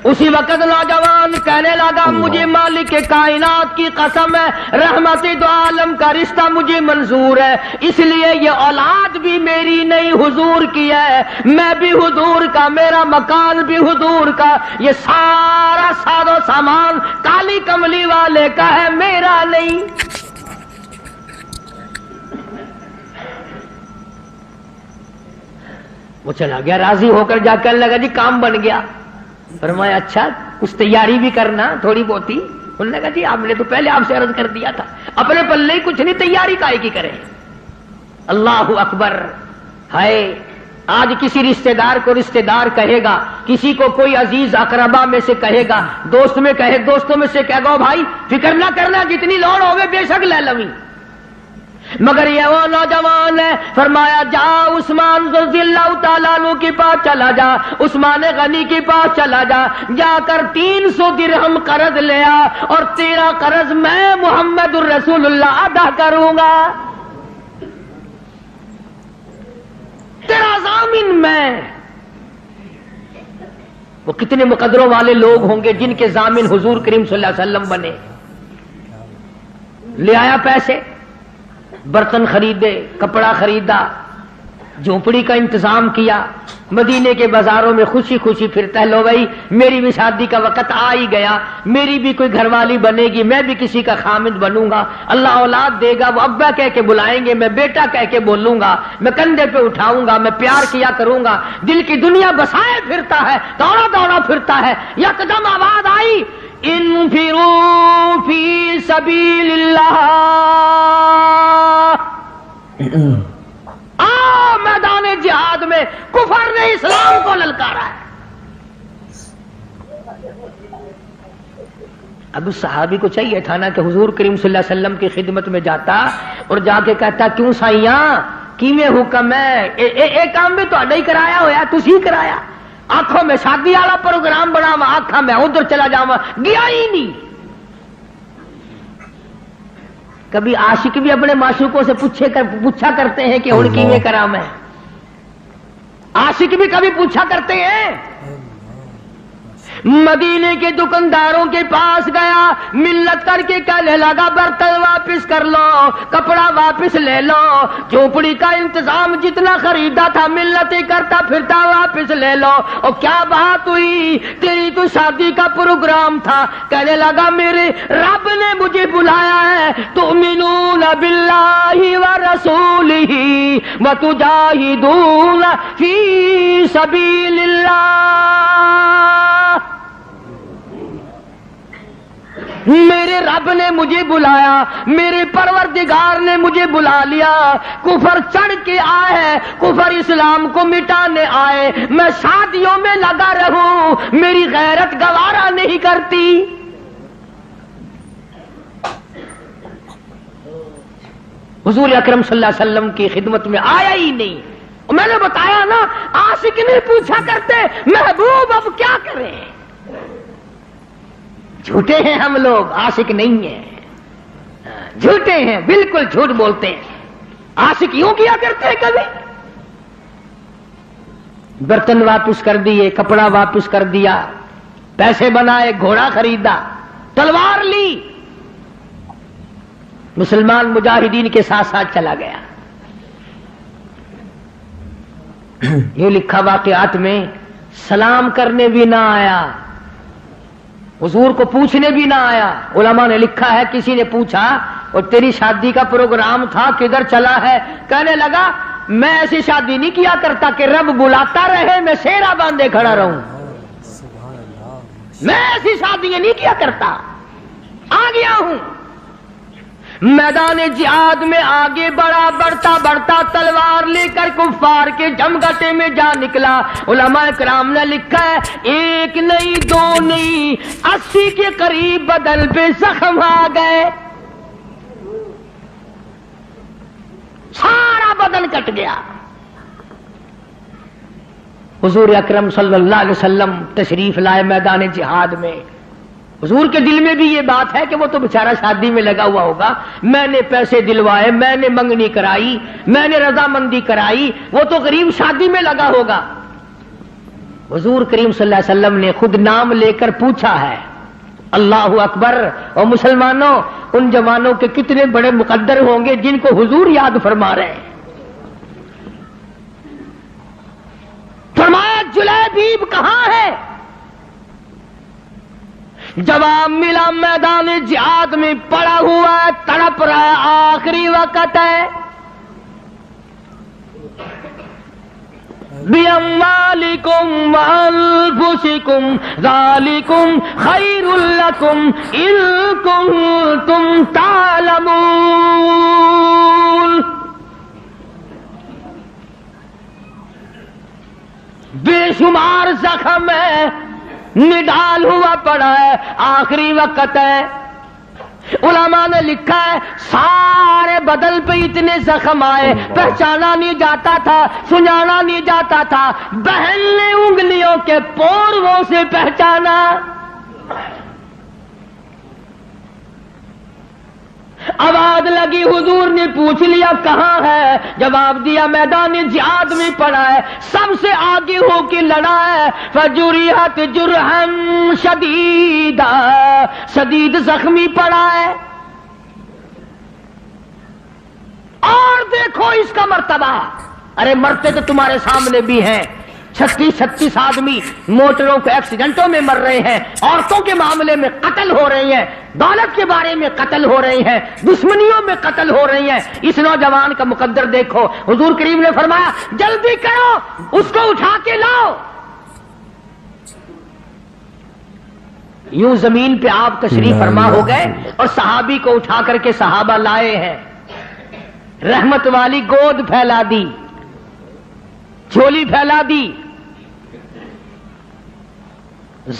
اسی وقت نوجوان کہنے لگا مجھے مالک کائنات کی قسم ہے رحمت دو عالم کا رشتہ مجھے منظور ہے، اس لیے یہ اولاد بھی میری نہیں حضور کی ہے، میں بھی حضور کا، میرا مکان بھی حضور کا، یہ سارا ساز و سامان کالی کملی والے کا ہے، میرا نہیں. وہ چلا گیا راضی ہو کر، جا کر لگا جی کام بن گیا. فرمایا اچھا کچھ تیاری بھی کرنا تھوڑی بہت ہی. انہوں نے کہا جی آپ نے تو پہلے آپ سے عرض کر دیا تھا، اپنے پلے ہی کچھ نہیں، تیاری کائے کی کریں. اللہ اکبر. ہائے آج کسی رشتہ دار کو رشتہ دار کہے گا، کسی کو کوئی عزیز اقربا میں سے کہے گا، دوست میں کہے، دوستوں میں سے کہے گا بھائی فکر نہ کرنا جتنی لوڑ ہوگی بے شک لے لویں. مگر یہ وہ نوجوان ہے. فرمایا جا عثمان رضی اللہ تعالیٰ عنہ کے پاس چلا جا، عثمان غنی کے پاس چلا جا، جا کر 300 درہم قرض لیا اور تیرا قرض میں محمد الرسول اللہ ادا کروں گا، تیرا ضامن میں. وہ کتنے مقدروں والے لوگ ہوں گے جن کے ضامن حضور کریم صلی اللہ علیہ وسلم بنے. لے آیا پیسے، برتن خریدے، کپڑا خریدا، جھونپڑی کا انتظام کیا، مدینے کے بازاروں میں خوشی خوشی پھرتا ہے. لو بھائی میری بھی شادی کا وقت آ ہی گیا، میری بھی کوئی گھر والی بنے گی، میں بھی کسی کا خامد بنوں گا، اللہ اولاد دے گا، وہ ابا کہہ کے بلائیں گے، میں بیٹا کہہ کے بولوں گا، میں کندھے پہ اٹھاؤں گا، میں پیار کیا کروں گا. دل کی دنیا بسائے پھرتا ہے، دوڑا دوڑا پھرتا ہے. یکدم آواز آئی انفروا فی سبیل اللہ، میدان جہاد میں کفر نے اسلام کو للکارا ہے. اب اس صحابی کو چاہیے تھا نا کہ حضور کریم صلی اللہ علیہ وسلم کی خدمت میں جاتا اور جا کے کہتا کیوں سائیاں کیویں حکم ہے، اے کام بھی تہاڈا ہی کرایا ہویا، تسی کرایا. آنکھوں میں شادی والا پروگرام بناوا، آنکھاں میں ادھر چلا جاواں، گیا ہی نہیں. کبھی عاشق بھی اپنے معشوقوں سے پوچھا کرتے ہیں کہ ہن کیویں کراں میں. عاشق بھی کبھی پوچھا کرتے ہیں مدینے کے دکانداروں کے پاس گیا, ملت کر کے کہنے لگا برتن واپس کر لو, کپڑا واپس لے لو, جھونپڑی کا انتظام جتنا خریدا تھا ملتیں کرتا پھرتا واپس لے لو. اور کیا بات ہوئی؟ تیری تو شادی کا پروگرام تھا. کہنے لگا میرے رب نے مجھے بلایا ہے, تؤمنون باللہ ورسولہ وتجاہدون فی سبیل اللہ. میرے رب نے مجھے بلایا, میرے پروردگار نے مجھے بلا لیا. کفر چڑھ کے آئے, کفر اسلام کو مٹانے آئے, میں شادیوں میں لگا رہوں, میری غیرت گوارا نہیں کرتی. حضور اکرم صلی اللہ علیہ وسلم کی خدمت میں آیا ہی نہیں. میں نے بتایا نا, عاشق نہیں پوچھا کرتے محبوب اب کیا کریں. جھوٹے ہیں ہم لوگ, عاشق نہیں ہیں, جھوٹے ہیں, بالکل جھوٹ بولتے ہیں. عاشق یوں کیا کرتے ہیں کبھی, برتن واپس کر دیے, کپڑا واپس کر دیا, پیسے بنائے, گھوڑا خریدا, تلوار لی, مسلمان مجاہدین کے ساتھ ساتھ چلا گیا. یہ لکھا واقعات میں, سلام کرنے بھی نہ آیا, حضور کو پوچھنے بھی نہ آیا. علماء نے لکھا ہے کسی نے پوچھا اور تیری شادی کا پروگرام تھا کدھر چلا ہے؟ کہنے لگا میں ایسی شادی نہیں کیا کرتا کہ رب بلاتا رہے میں سیرا باندھے کھڑا رہوں. میں ایسی شادیاں نہیں کیا کرتا. آ گیا ہوں میدان جہاد میں, آگے بڑھا, بڑھتا بڑھتا تلوار لے کر کفار کے جمگٹے میں جا نکلا. علماء کرام نے لکھا ہے ایک نہیں دو نہیں 80 کے قریب بدن پہ زخم آ گئے, سارا بدن کٹ گیا. حضور اکرم صلی اللہ علیہ وسلم تشریف لائے میدان جہاد میں. حضور کے دل میں بھی یہ بات ہے کہ وہ تو بیچارہ شادی میں لگا ہوا ہوگا, میں نے پیسے دلوائے, میں نے منگنی کرائی, میں نے رضامندی کرائی, وہ تو غریب شادی میں لگا ہوگا. حضور کریم صلی اللہ علیہ وسلم نے خود نام لے کر پوچھا ہے. اللہ اکبر. اور مسلمانوں, ان جوانوں کے کتنے بڑے مقدر ہوں گے جن کو حضور یاد فرما رہے ہیں. فرمایا جلیبیب کہاں ہے؟ جواب ملا میدان جہاد میں پڑا ہوا ہے, تڑپ رہا ہے, آخری وقت ہے. بِأَمْوَالِكُمْ وَأَنفُسِكُمْ ذَلِكُمْ خَيْرٌ لَكُمْ إِن كُنتُمْ تَعْلَمُونَ. بے شمار زخم ہے, نڈال ہوا پڑا ہے, آخری وقت ہے. علماء نے لکھا ہے سارے بدن پہ اتنے زخم آئے, پہچانا نہیں جاتا تھا, سنجانا نہیں جاتا تھا. بہن نے انگلیوں کے پوروں سے پہچانا. آواز لگی, حضور نے پوچھ لیا کہاں ہے؟ جواب دیا میدان جہاد میں پڑا ہے, سب سے آگے ہو کے لڑا ہے. فجرحت جرحا شدیدا, شدید زخمی پڑا ہے. اور دیکھو اس کا مرتبہ, ارے مرتے تو تمہارے سامنے بھی ہیں. 36 آدمی موٹروں کے ایکسیڈنٹوں میں مر رہے ہیں, عورتوں کے معاملے میں قتل ہو رہے ہیں, دولت کے بارے میں قتل ہو رہے ہیں, دشمنیوں میں قتل ہو رہی ہیں. اس نوجوان کا مقدر دیکھو. حضور کریم نے فرمایا جلدی کرو, اس کو اٹھا کے لاؤ. یوں زمین پہ آپ تشریف فرما ہو گئے اور صحابی کو اٹھا کر کے صحابہ لائے ہیں. رحمت والی گود پھیلا دی, جھولی پھیلا دی.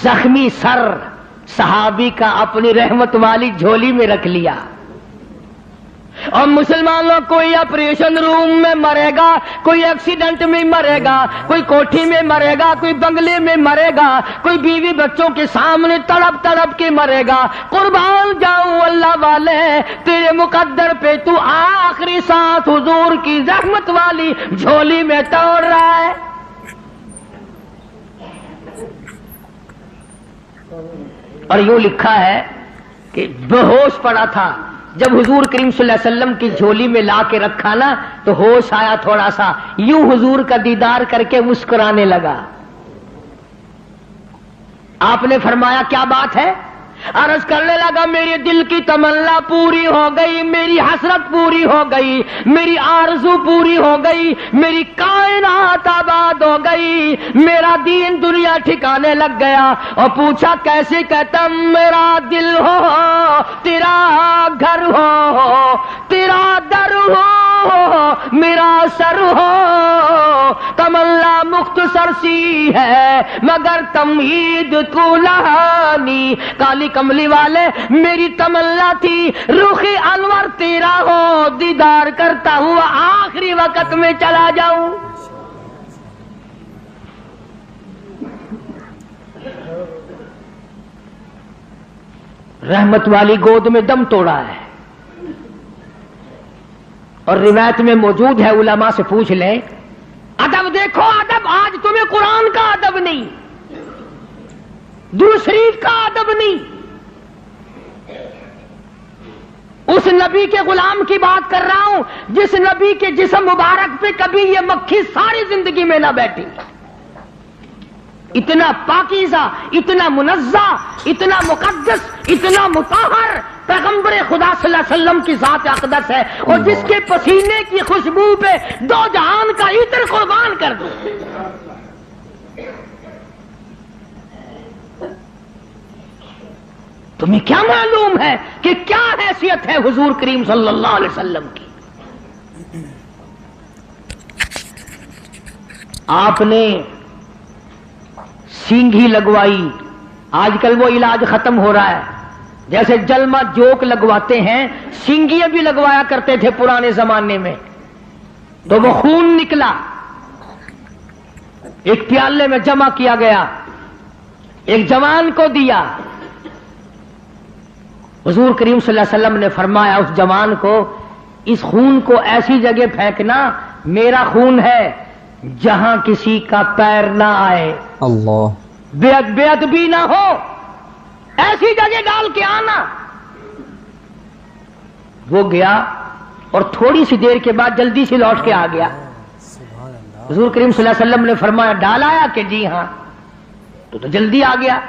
زخمی سر صحابی کا اپنی رحمت والی جھولی میں رکھ لیا. اور مسلمانوں کوئی آپریشن روم میں مرے گا, کوئی ایکسیڈنٹ میں مرے گا, کوئی کوٹھی میں مرے گا, کوئی بنگلے میں مرے گا, کوئی بیوی بچوں کے سامنے تڑپ تڑپ کے مرے گا. قربان جاؤں اللہ والے, تیرے مقدر پہ تو آخری سانس حضور کی رحمت والی جھولی میں توڑ رہا ہے. اور یوں لکھا ہے کہ بے ہوش پڑا تھا، جب حضور کریم صلی اللہ علیہ وسلم کی جھولی میں لا کے رکھا نا تو ہوش آیا تھوڑا سا، یوں حضور کا دیدار کر کے مسکرانے لگا۔ آپ نے فرمایا کیا بات ہے؟ عرض کرنے لگا میرے دل کی تمنا پوری ہو گئی، میری حسرت پوری ہو گئی، میری آرزو پوری ہو گئی، میری کائنات آباد ہو گئی، میرا دین دنیا ٹھکانے لگ گیا۔ اور پوچھا کیسے؟ کہتا میرا دل ہو تیرا گھر ہو، تیرا در ہو میرا سر ہو، تمنا مختصر سی ہے مگر تمہید طولانی۔ کالی کملی والے میری تمنا تھی رخ انور تیرا ہو، دیدار کرتا ہوا آخری وقت میں چلا جاؤں۔ رحمت والی گود میں دم توڑا ہے، اور روایت میں موجود ہے، علماء سے پوچھ لیں۔ ادب دیکھو، ادب آج تمہیں قرآن کا ادب نہیں، درود شریف کا ادب نہیں، اس نبی کے غلام کی بات کر رہا ہوں جس نبی کے جسم مبارک پہ کبھی یہ مکھی ساری زندگی میں نہ بیٹھی۔ اتنا پاکیزہ، اتنا منزہ، اتنا مقدس، اتنا مطہر پیغمبر خدا صلی اللہ علیہ وسلم کی ذات اقدس ہے، اور جس کے پسینے کی خوشبو پہ دو جہان کا عطر قربان کر دو۔ تمہیں کیا معلوم ہے کہ کیا حیثیت ہے حضور کریم صلی اللہ علیہ وسلم کی؟ آپ نے سینگھی لگوائی، آج کل وہ علاج ختم ہو رہا ہے، جیسے جلما جوک لگواتے ہیں، سینگیاں بھی لگوایا کرتے تھے پرانے زمانے میں، تو وہ خون نکلا، ایک پیالے میں جمع کیا گیا، ایک جوان کو دیا۔ حضور کریم صلی اللہ علیہ وسلم نے فرمایا اس جوان کو اس خون کو ایسی جگہ پھینکنا، میرا خون ہے جہاں کسی کا پیر نہ آئے، اللہ، بے ادبی نہ ہو، ایسی جگہ ڈال کے آنا۔ وہ گیا اور تھوڑی سی دیر کے بعد جلدی سے لوٹ کے آ گیا۔ حضور کریم صلی اللہ علیہ وسلم نے فرمایا ڈال آیا؟ کہ جی ہاں۔ تو جلدی آ گیا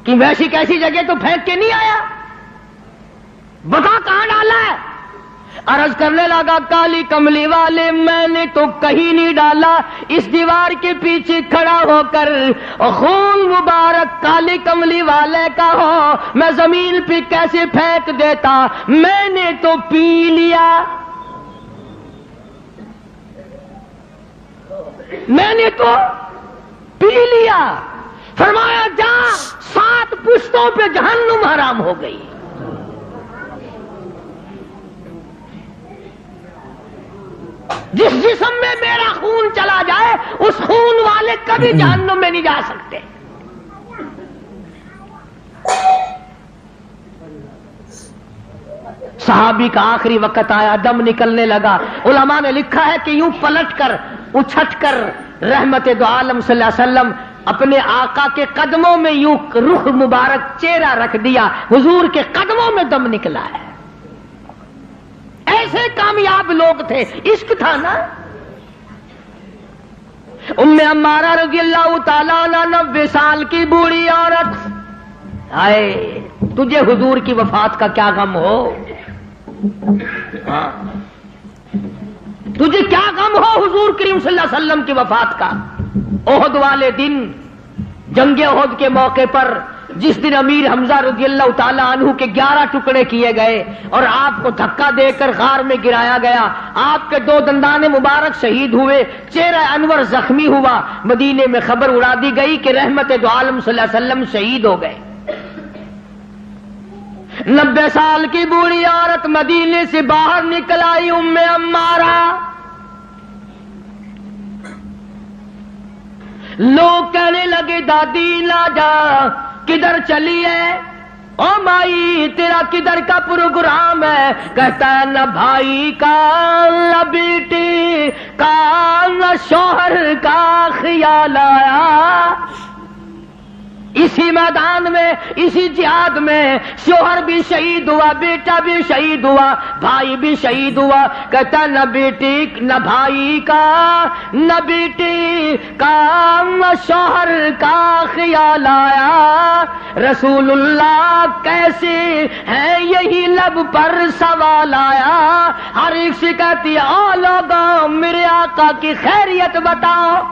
کہ ویسی کیسی جگہ تو پھینک کے نہیں آیا، بتا کہاں ڈالا ہے؟ عرض کرنے لگا کالی کملی والے میں نے تو کہیں نہیں ڈالا، اس دیوار کے پیچھے کھڑا ہو کر خون مبارک کالی کملی والے کا ہو میں زمین پہ کیسے پھینک دیتا، میں نے تو پی لیا، میں نے تو پی لیا۔ فرمایا جا 7 پشتوں پہ جہنم حرام ہو گئی۔ جس جسم میں میرا خون چلا جائے اس خون والے کبھی جہنم میں نہیں جا سکتے۔ صحابی کا آخری وقت آیا، دم نکلنے لگا، علماء نے لکھا ہے کہ یوں پلٹ کر اچھٹ کر رحمت دو عالم صلی اللہ علیہ وسلم اپنے آقا کے قدموں میں یوں رخ مبارک چہرہ رکھ دیا، حضور کے قدموں میں دم نکلا ہے۔ ایسے کامیاب لوگ تھے، عشق تھا نا۔ ام عمارہ رضی اللہ تعالیٰ عنہ 90 سال کی بوڑھی عورت، ہائے تجھے حضور کی وفات کا کیا غم ہو، تجھے کیا غم ہو حضور کریم صلی اللہ علیہ وسلم کی وفات کا۔ احد والے دن، جنگ احد کے موقع پر جس دن امیر حمزہ رضی اللہ تعالیٰ عنہ کے 11 ٹکڑے کیے گئے اور آپ کو دھکا دے کر غار میں گرایا گیا، آپ کے 2 دندان مبارک شہید ہوئے، چہرہ انور زخمی ہوا، مدینے میں خبر اڑا دی گئی کہ رحمت دو عالم صلی اللہ علیہ وسلم شہید ہو گئے۔ 90 سال کی بوڑھی عورت مدینے سے باہر نکل آئی، ام عمارہ، لوگ کہنے لگے دادی نہ جا، کدھر چلی ہے؟ او مائی تیرا کدھر کا پروگرام ہے؟ کہتا ہے نہ بھائی کا، نہ بیٹی کا، نہ شوہر کا خیال آیا۔ اسی میدان میں، اسی جہاد میں شوہر بھی شہید ہوا، بیٹا بھی شہید ہوا، بھائی بھی شہید ہوا. کہتا نہ بیٹی نہ بھائی کا، نہ بیٹی کا، نہ شوہر کا خیال آیا. رسول اللہ کیسے ہیں یہی لب پر سوال آیا. ہر ایک سے کہتی او لوگوں میرے آقا کی خیریت بتاؤ.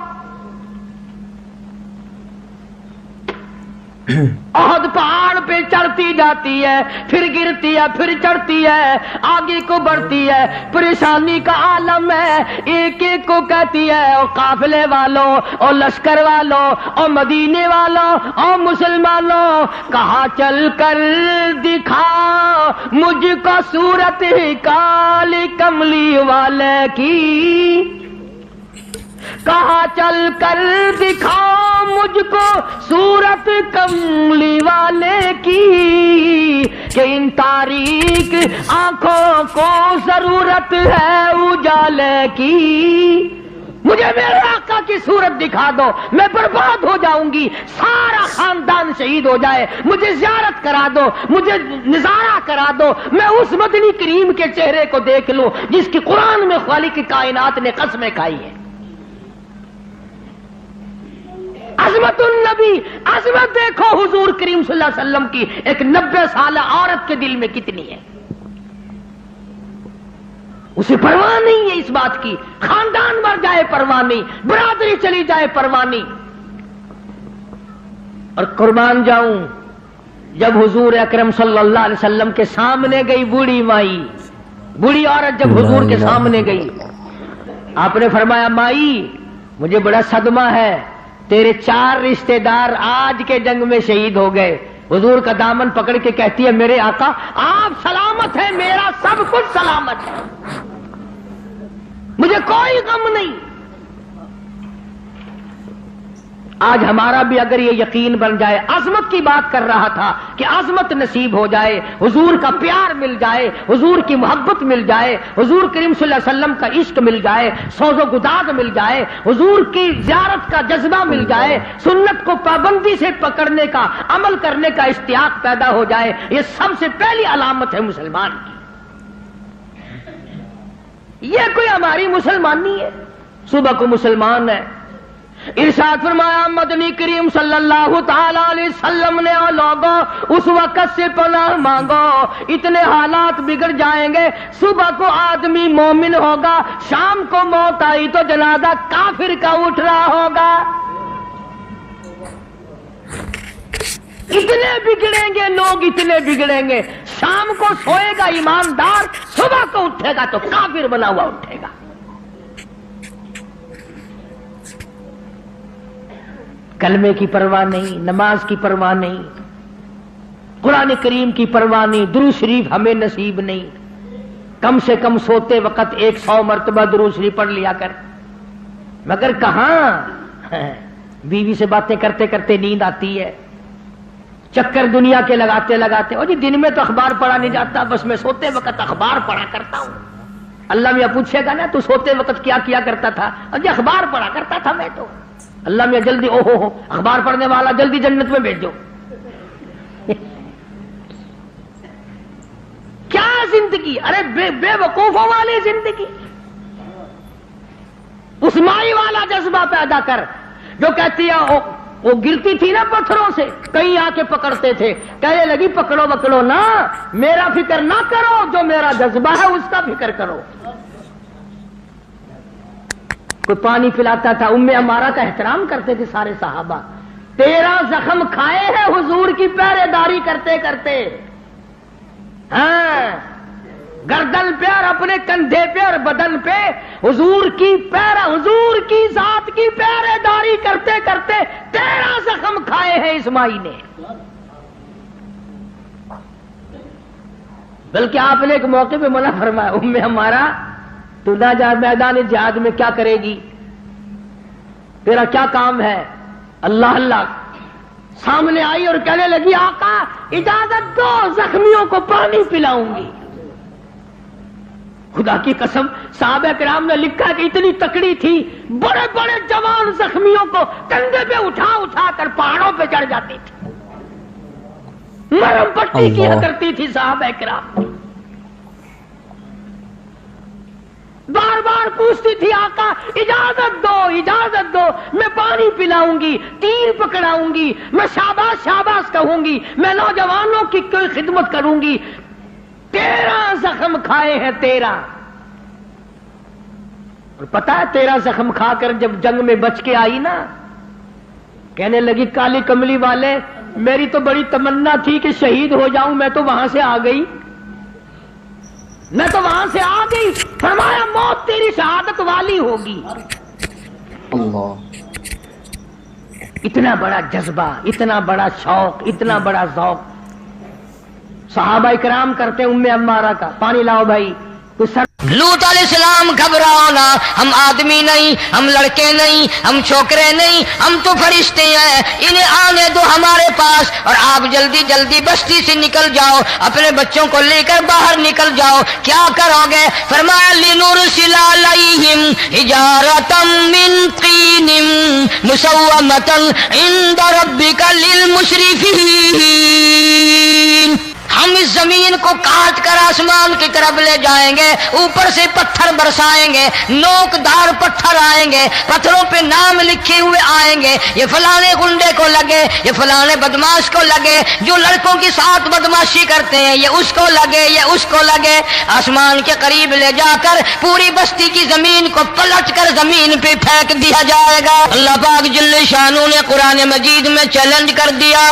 احد پہاڑ پہ چڑھتی جاتی ہے، پھر گرتی ہے، پھر چڑھتی ہے، آگے کو بڑھتی ہے، پریشانی کا عالم ہے. ایک ایک کو کہتی ہے او قافلے والوں، او لشکر والوں، او مدینے والوں، او مسلمانوں، کہاں چل کر دکھا مجھ کو صورت کالی کملی والے کی. کہاں چل کر دکھاؤ مجھ کو صورت کملی والے کی، کہ ان تاریک آنکھوں کو ضرورت ہے اجالے کی. مجھے میرے آقا کی صورت دکھا دو، میں برباد ہو جاؤں گی، سارا خاندان شہید ہو جائے، مجھے زیارت کرا دو، مجھے نظارہ کرا دو، میں اس مدنی کریم کے چہرے کو دیکھ لوں جس کی قرآن میں خالق کائنات نے قسمیں کھائی ہیں. عظمت النبی، عظمت دیکھو حضور کریم صلی اللہ علیہ وسلم کی ایک 90 سالہ عورت کے دل میں کتنی ہے. اسے پرواہ نہیں ہے اس بات کی، خاندان مر جائے پرواہ نہیں، برادری چلی جائے پرواہ نہیں. اور قربان جاؤں جب حضور اکرم صلی اللہ علیہ وسلم کے سامنے گئی بوڑھی مائی، بوڑھی عورت جب حضور کے سامنے گئی، آپ نے فرمایا مائی مجھے بڑا صدمہ ہے، تیرے 4 رشتہ دار آج کے جنگ میں شہید ہو گئے. حضور کا دامن پکڑ کے کہتی ہے میرے آقا آپ سلامت ہیں، میرا سب کچھ سلامت ہے، مجھے کوئی غم نہیں. آج ہمارا بھی اگر یہ یقین بن جائے، عظمت کی بات کر رہا تھا کہ عظمت نصیب ہو جائے، حضور کا پیار مل جائے، حضور کی محبت مل جائے، حضور کریم صلی اللہ علیہ وسلم کا عشق مل جائے، سوز و گداز مل جائے، حضور کی زیارت کا جذبہ مل جائے، سنت کو پابندی سے پکڑنے کا، عمل کرنے کا اشتیاق پیدا ہو جائے، یہ سب سے پہلی علامت ہے مسلمان کی. یہ کوئی ہماری مسلمانی ہے، صبح کو مسلمان ہے. ارشاد فرمایا مدنی کریم صلی اللہ تعالی علیہ وسلم نے او لوگوں اس وقت سے پناہ مانگو، اتنے حالات بگڑ جائیں گے. صبح کو آدمی مومن ہوگا، شام کو موت آئی تو جنازہ کافر کا اٹھ رہا ہوگا. اتنے بگڑیں گے لوگ، اتنے بگڑیں گے. شام کو سوئے گا ایماندار، صبح کو اٹھے گا تو کافر بنا ہوا اٹھے گا. کلمے کی پرواہ نہیں، نماز کی پرواہ نہیں، قرآن کریم کی پرواہ نہیں، درود شریف ہمیں نصیب نہیں. کم سے کم سوتے وقت 100 مرتبہ درود شریف پڑھ لیا کر. مگر کہاں بیوی سے باتیں کرتے کرتے نیند آتی ہے، چکر دنیا کے لگاتے لگاتے. اور جی دن میں تو اخبار پڑھا نہیں جاتا، بس میں سوتے وقت اخبار پڑھا کرتا ہوں. اللہ میاں پوچھے گا نا تو سوتے وقت کیا کیا کرتا تھا؟ اور جی اخبار پڑھا کرتا تھا میں تو. اللہ میاں جلدی او ہو اخبار پڑھنے والا جلدی جنت میں بھیجو. کیا زندگی، ارے بے وقوفوں والی زندگی. اس مائی والا جذبہ پیدا کر جو کہتی ہے وہ گرتی تھی نا پتھروں سے، کہیں آ کے پکڑتے تھے، کہنے لگی پکڑو پکڑو نا، میرا فکر نہ کرو، جو میرا جذبہ ہے اس کا فکر کرو. کوئی پانی پلاتا تھا، ام عمارہ کا احترام کرتے تھے سارے صحابہ. 13 زخم کھائے ہیں حضور کی پہرے داری کرتے کرتے. ہاں گردن پہ اور اپنے کندھے پہ اور بدن پہ حضور کی حضور کی ذات کی پہرے داری کرتے کرتے 13 زخم کھائے ہیں اس مائی نے. بلکہ آپ نے ایک موقع پہ منع فرمایا، ام ہمارا تو نہ جا میدان جہاد میں کیا کرے گی، تیرا کیا کام ہے؟ اللہ اللہ سامنے آئی اور کہنے لگی آقا اجازت دو زخمیوں کو پانی پلاؤں گی. خدا کی قسم صحابہ کرام نے لکھا کہ اتنی تکڑی تھی، بڑے بڑے جوان زخمیوں کو کندھے پہ اٹھا اٹھا کر پہاڑوں پہ چڑھ جاتی تھی، مرہم پٹی کیا کرتی تھی صحابہ کرام، بار بار پوچھتی تھی آقا اجازت دو اجازت دو، میں پانی پلاؤں گی، تیر پکڑاؤں گی، میں شاباش شاباش کہوں گی، میں نوجوانوں کی کوئی خدمت کروں گی۔ 13 زخم کھائے ہیں 13، اور پتا ہے 13 زخم کھا کر جب جنگ میں بچ کے آئی نا، کہنے لگی کالی کملی والے میری تو بڑی تمنا تھی کہ شہید ہو جاؤں، میں تو وہاں سے آ گئی، میں تو وہاں سے آ گئی۔ فرمایا موت تیری شہادت والی ہوگی۔ اللہ، اتنا بڑا جذبہ، اتنا بڑا شوق، اتنا بڑا ذوق صحابہ کرام کرتے ام عمارہ کا۔ پانی لاؤ بھائی۔ لوط علیہ السلام گھبراؤ نہ، ہم آدمی نہیں، ہم لڑکے نہیں، ہم چھوکرے نہیں، ہم تو فرشتے ہیں، انہیں آنے دو ہمارے پاس، اور آپ جلدی جلدی بستی سے نکل جاؤ، اپنے بچوں کو لے کر باہر نکل جاؤ۔ کیا کرو گے؟ فرمایا لنرسل علیہم حجارۃ من طین مسومۃ عند ربک للمسرفین، ہم اس زمین کو کاٹ کر آسمان کی طرف لے جائیں گے، اوپر سے پتھر برسائیں گے، نوک دار پتھر آئیں گے، پتھروں پہ نام لکھے ہوئے آئیں گے، یہ فلانے گنڈے کو لگے، یہ فلانے بدماش کو لگے، جو لڑکوں کے ساتھ بدماشی کرتے ہیں یہ اس کو لگے، یہ اس کو لگے۔ آسمان کے قریب لے جا کر پوری بستی کی زمین کو پلٹ کر زمین پہ پھینک دیا جائے گا۔ اللہ پاک جل شانہ نے قرآن مجید میں چیلنج کر دیا،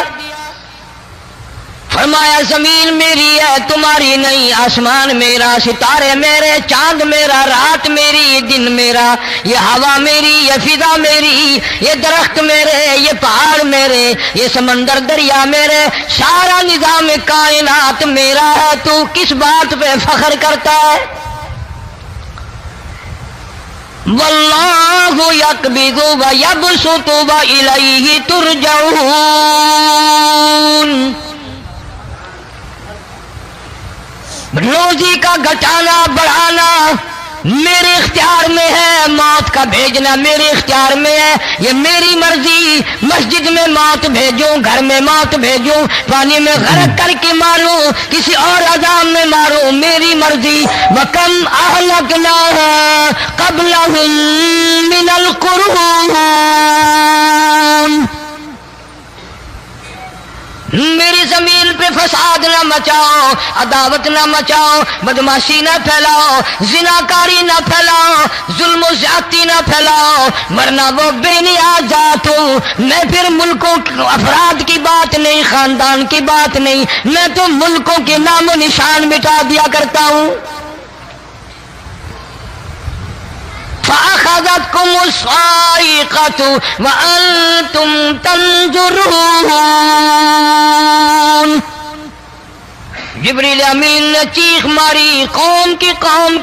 فرمایا زمین میری ہے تمہاری نہیں، آسمان میرا، ستارے میرے، چاند میرا، رات میری، دن میرا، یہ ہوا میری، یہ فضا میری، یہ درخت میرے، یہ پہاڑ میرے، یہ سمندر دریا میرے، سارا نظام کائنات میرا ہے، تو کس بات پہ فخر کرتا ہے؟ واللہ یقبض ویبسط والیہ ترجعون، روزی کا گھٹانا بڑھانا میرے اختیار میں ہے، موت کا بھیجنا میرے اختیار میں ہے، یہ میری مرضی، مسجد میں موت بھیجوں، گھر میں موت بھیجوں، پانی میں غرق کر کے ماروں، کسی اور عذاب میں ماروں، میری مرضی۔ وَكَمْ أَهْلَكْنَا قَبْلَهُمْ مِنَ الْقُرُونِ، میری زمین پہ فساد نہ مچاؤ، عداوت نہ مچاؤ، بدماشی نہ پھیلاؤ، زناکاری نہ پھیلاؤ، ظلم و زیادتی نہ پھیلاؤ، ورنہ وہ بے نیاز ذات ہوں۔ میں پھر ملکوں افراد کی بات نہیں، خاندان کی بات نہیں، میں تو ملکوں کے نام و نشان مٹا دیا کرتا ہوں۔ فَأَخَذَتْكُمُ الصَّاعِقَةُ وَأَنْتُمْ تَنْظُرُونَ، جبریل امین نے چیخ ماری، قوم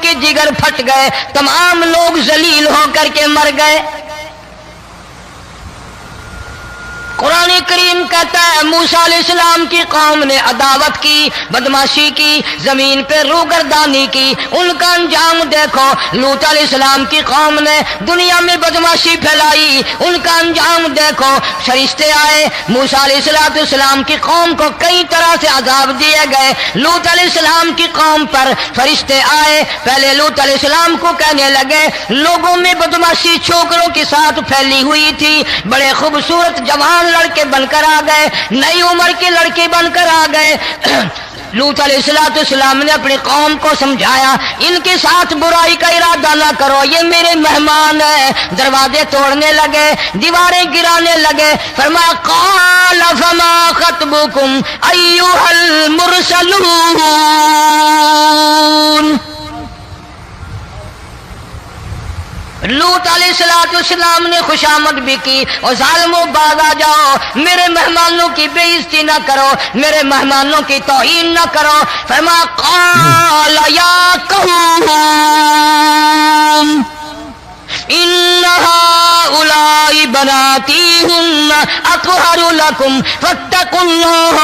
کے جگر پھٹ گئے، تمام لوگ ذلیل ہو کر کے مر گئے۔ قرآن کریم کہتا ہے موسیٰ علیہ السلام کی قوم نے عداوت کی، بدماشی کی، زمین پہ روگردانی کی، ان کا انجام دیکھو۔ لوط علیہ السلام کی قوم نے دنیا میں بدماشی پھیلائی، ان کا انجام دیکھو۔ فرشتے آئے، موسیٰ علیہ السلام کی قوم کو کئی طرح سے عذاب دیے گئے۔ لوط علیہ السلام کی قوم پر فرشتے آئے، پہلے لوط علیہ السلام کو کہنے لگے، لوگوں میں بدماشی چھوکروں کے ساتھ پھیلی ہوئی تھی، بڑے خوبصورت جوان لڑکے بن کر آ گئے، نئی عمر کے لڑکے بن کر آ گئے۔ لوط علیہ السلام نے اپنی قوم کو سمجھایا، ان کے ساتھ برائی کا ارادہ نہ کرو، یہ میرے مہمان ہیں۔ دروازے توڑنے لگے، دیواریں گرانے لگے۔ فرمایا قال فما خطبکم ایھا المرسلون، لوط علیہ السلام نے خوشامد بھی کی، اور ظالموں باز آ جاؤ، میرے مہمانوں کی بے عزتی نہ کرو، میرے مہمانوں کی توہین نہ کرو۔ فرمایا قال یا قوم ان هؤلاء بناتی هن اطہر لکم فاتقوا اللہ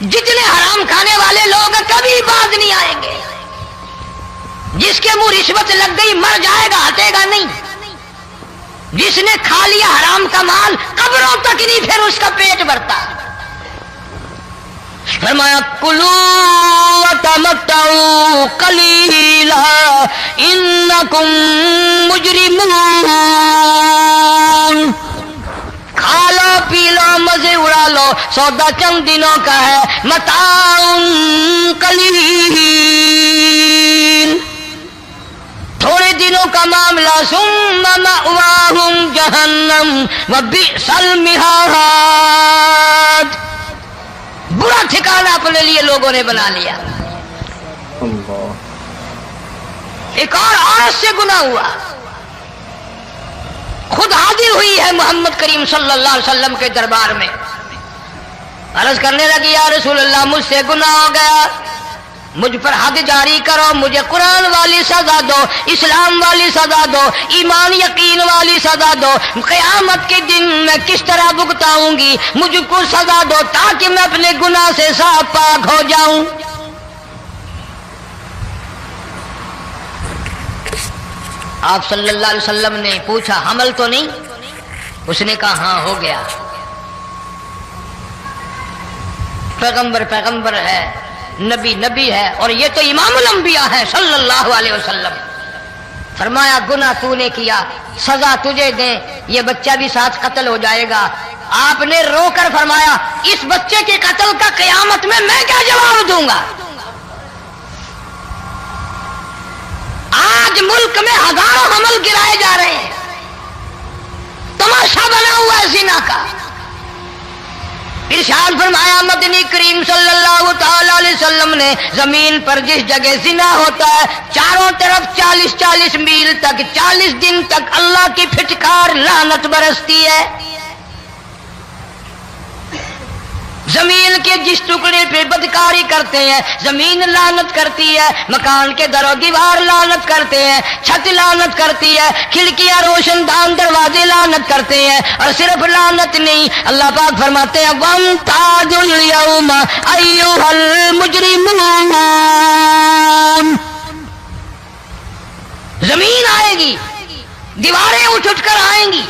جتنے حرام کھانے والے لوگ کبھی باز نہیں آئیں گے. جس کے منہ رشوت لگ گئی مر جائے گا, ہٹے گا نہیں. جس نے کھا لیا حرام کا مال قبروں تک نہیں پھر اس کا پیٹ بھرتا. فرمایا کلو وتمتعوا قلیلا انکم مجرمون. کھا لو پی لو مزے اڑا لو, سودا چند دنوں کا ہے. متاع قلیل, تھوڑے دنوں کا معاملہ. ثم مأواہم جہنم وبئس المہاد. برا ٹھکانہ اپنے لیے لوگوں نے بنا لیا. ایک اور عورت سے گناہ ہوا, خود حاضر ہوئی ہے محمد کریم صلی اللہ علیہ وسلم کے دربار میں. عرض کرنے لگی یا رسول اللہ مجھ سے گناہ ہو گیا, مجھ پر حد جاری کرو, مجھے قرآن والی سزا دو, اسلام والی سزا دو, ایمان یقین والی سزا دو. قیامت کے دن میں کس طرح بھگتاؤں گی, مجھ کو سزا دو تاکہ میں اپنے گناہ سے صاف پاک ہو جاؤں. آپ صلی اللہ علیہ وسلم نے پوچھا حمل تو نہیں؟ اس نے کہا ہاں ہو گیا. پیغمبر ہے, نبی ہے, اور یہ تو امام الانبیاء ہے صلی اللہ علیہ وسلم. فرمایا گناہ تو نے کیا, سزا تجھے دیں, یہ بچہ بھی ساتھ قتل ہو جائے گا. آپ نے رو کر فرمایا اس بچے کے قتل کا قیامت میں کیا جواب دوں گا؟ آج ملک میں ہزاروں حمل گرائے جا رہے ہیں, تماشا بنا ہوا ہے زنا کا. ارشاد فرمایا مدنی کریم صلی اللہ تعالی علیہ وسلم نے زمین پر جس جگہ زنا ہوتا ہے چاروں طرف 40 میل تک 40 دن تک اللہ کی پھٹکار لعنت برستی ہے. زمین کے جس ٹکڑے پہ بدکاری کرتے ہیں زمین لعنت کرتی ہے, مکان کے در و دیوار لعنت کرتے ہیں, چھت لعنت کرتی ہے, کھڑکیاں روشن دان دروازے لعنت کرتے ہیں. اور صرف لعنت نہیں, اللہ پاک فرماتے ہیں وَامْتَازُوا الْيَوْمَ أَيُّهَا الْمُجْرِمُونَ. زمین آئے گی, دیواریں اٹھ کر آئیں گی,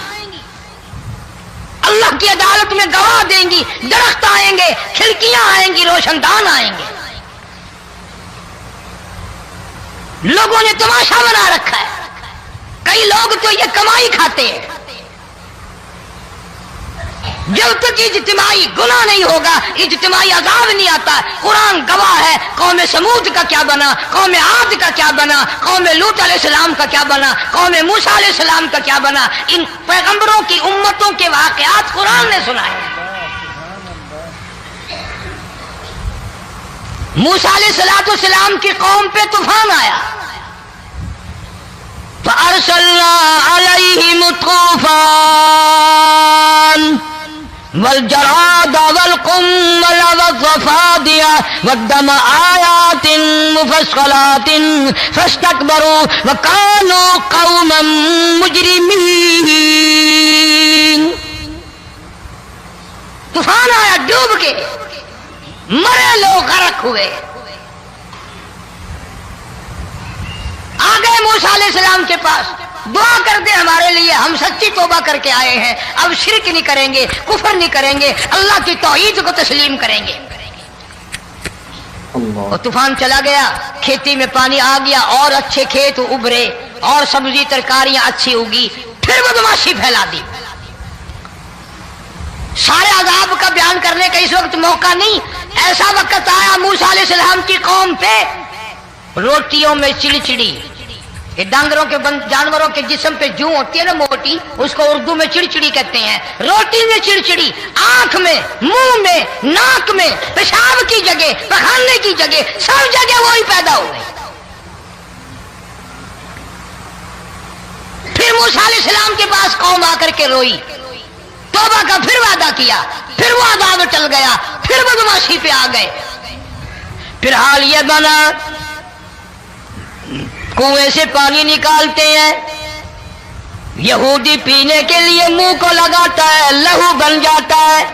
اللہ کی عدالت میں گواہ دیں گی, درخت آئیں گے, کھڑکیاں آئیں گی, روشن دان آئیں گے. لوگوں نے تماشا بنا رکھا ہے. کئی لوگ تو یہ کمائی کھاتے ہیں. جب تک اجتماعی گناہ نہیں ہوگا اجتماعی عذاب نہیں آتا. قرآن گواہ ہے, قوم سمود کا کیا بنا, قوم عاد کا کیا بنا, قوم لوط علیہ السلام کا کیا بنا, قوم موسیٰ علیہ السلام کا کیا بنا. ان پیغمبروں کی امتوں کے واقعات قرآن نے سنائے. موسیٰ علیہ السلام کی قوم پہ طوفان آیا, فَأَرْسَلْنَا عَلَيْهِمُ الطُّوفَانَ والجراد والقمل والضفادع والدم آيات مفصلات فاستكبروا وكانوا قوما مجرمين. طوفان آیا, ڈوب کے مرے لوگ غرق ہوئے. آ گئے موسیٰ علیہ السلام کے پاس, دعا کر دے ہمارے لیے, ہم سچی توبہ کر کے آئے ہیں, اب شرک نہیں کریں گے, کفر نہیں کریں گے, اللہ کی توحید کو تسلیم کریں گے. اور طوفان چلا گیا, کھیتی میں پانی آ گیا, اور اچھے کھیت ابھرے, اور سبزی ترکاریاں اچھی اگی. پھر بدماشی پھیلا دی. سارے عذاب کا بیان کرنے کا اس وقت موقع نہیں. ایسا وقت آیا موسیٰ علیہ السلام کی قوم پہ روٹیوں میں چڑچڑی. یہ ڈانگروں کے جانوروں کے جسم پہ جوں ہوتی ہے نا موٹی, اس کو اردو میں چڑچڑی کہتے ہیں. روٹی میں چڑچڑی, آنکھ میں, منہ میں, ناک میں, پیشاب کی جگہ, پخانے کی جگہ, سب جگہ وہی پیدا ہو گئی. پھر موسیٰ علیہ السلام کے پاس قوم آ کر کے روئی, توبہ کا پھر وعدہ کیا, پھر وہ عذاب ٹل گیا, پھر بدماشی پہ آ گئے. پھر حال یہ بنا کنویں سے پانی نکالتے ہیں, یہودی پینے کے لیے منہ کو لگاتا ہے, لہو بن جاتا ہے.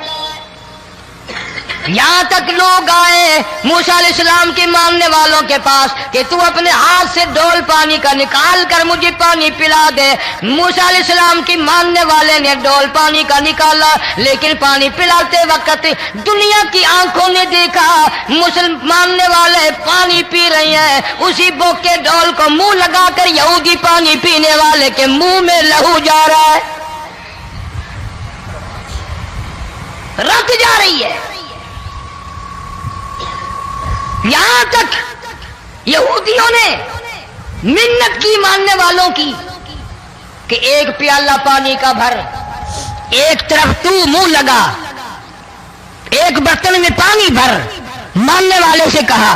یہاں تک لوگ آئے موسیٰ علیہ السلام کے ماننے والوں کے پاس کہ تو اپنے ہاتھ سے ڈول پانی کا نکال کر مجھے پانی پلا دے. موسیٰ علیہ السلام کی ماننے والے نے ڈول پانی کا نکالا، لیکن پانی پلاتے وقت دنیا کی آنکھوں نے دیکھا ماننے والے پانی پی رہے ہیں، اسی بوک کے ڈول کو منہ لگا کر یہودی پانی پینے والے کے منہ میں لہو جا رہا ہے، رت جا رہی ہے. یہاں تک یہودیوں نے منت کی ماننے والوں کی کہ ایک پیالہ پانی کا بھر، ایک طرف تو منہ لگا، ایک برتن میں پانی بھر. ماننے والے سے کہا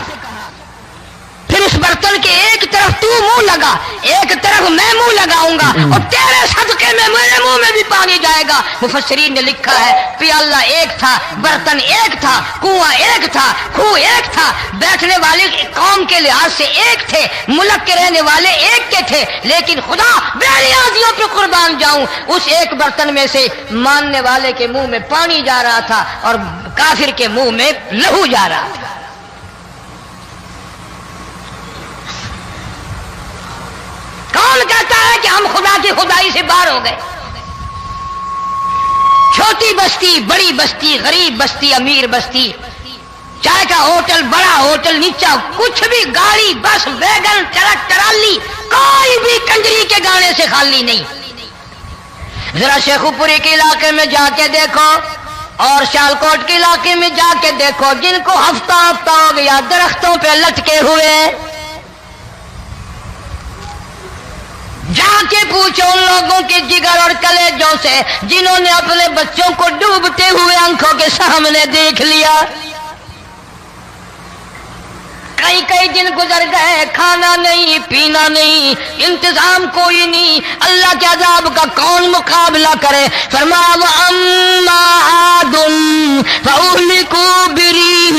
پھر اس برتن کے ایک طرف تو منہ لگا، ایک طرف میں منہ لگاؤں گا اور تیرے صدقے میں میرے منہ میں بھی پانی جائے گا. مفسرین نے لکھا ہے پیالہ ایک تھا، برتن ایک تھا، کنواں ایک تھا، کھو ایک تھا، بیٹھنے والے قوم کے لحاظ سے ایک تھے، ملک کے رہنے والے ایک کے تھے، لیکن خدا بے نیازیوں پہ قربان جاؤں اس ایک برتن میں سے ماننے والے کے منہ میں پانی جا رہا تھا اور کافر کے منہ میں لہو جا رہا تھا. کون کہتا ہے کہ ہم خدا کی خدائی سے باہر ہو گئے؟ چھوٹی بستی، بڑی بستی، غریب بستی، امیر بستی، چائے کا ہوٹل، بڑا ہوٹل، نیچا کچھ بھی، گاڑی، بس، ویگن، ٹرک، ٹرالی، کوئی بھی کنجری کے گانے سے خالی نہیں. ذرا شیخو پوری کے علاقے میں جا کے دیکھو اور سیالکوٹ کے علاقے میں جا کے دیکھو، جن کو ہفتہ ہفتہ ہو گیا درختوں پہ لٹکے ہوئے، جا کے پوچھو ان لوگوں کے جگر اور کلیجوں سے جنہوں نے اپنے بچوں کو ڈوبتے ہوئے آنکھوں کے سامنے دیکھ لیا. کئی کئی دن گزر گئے، کھانا نہیں، پینا نہیں، انتظام کوئی نہیں، اللہ کے عذاب کا کون مقابلہ کرے؟ فرمایا وَأَمَّا عَادٌ فَأُهْلِكُوا بِرِيحٍ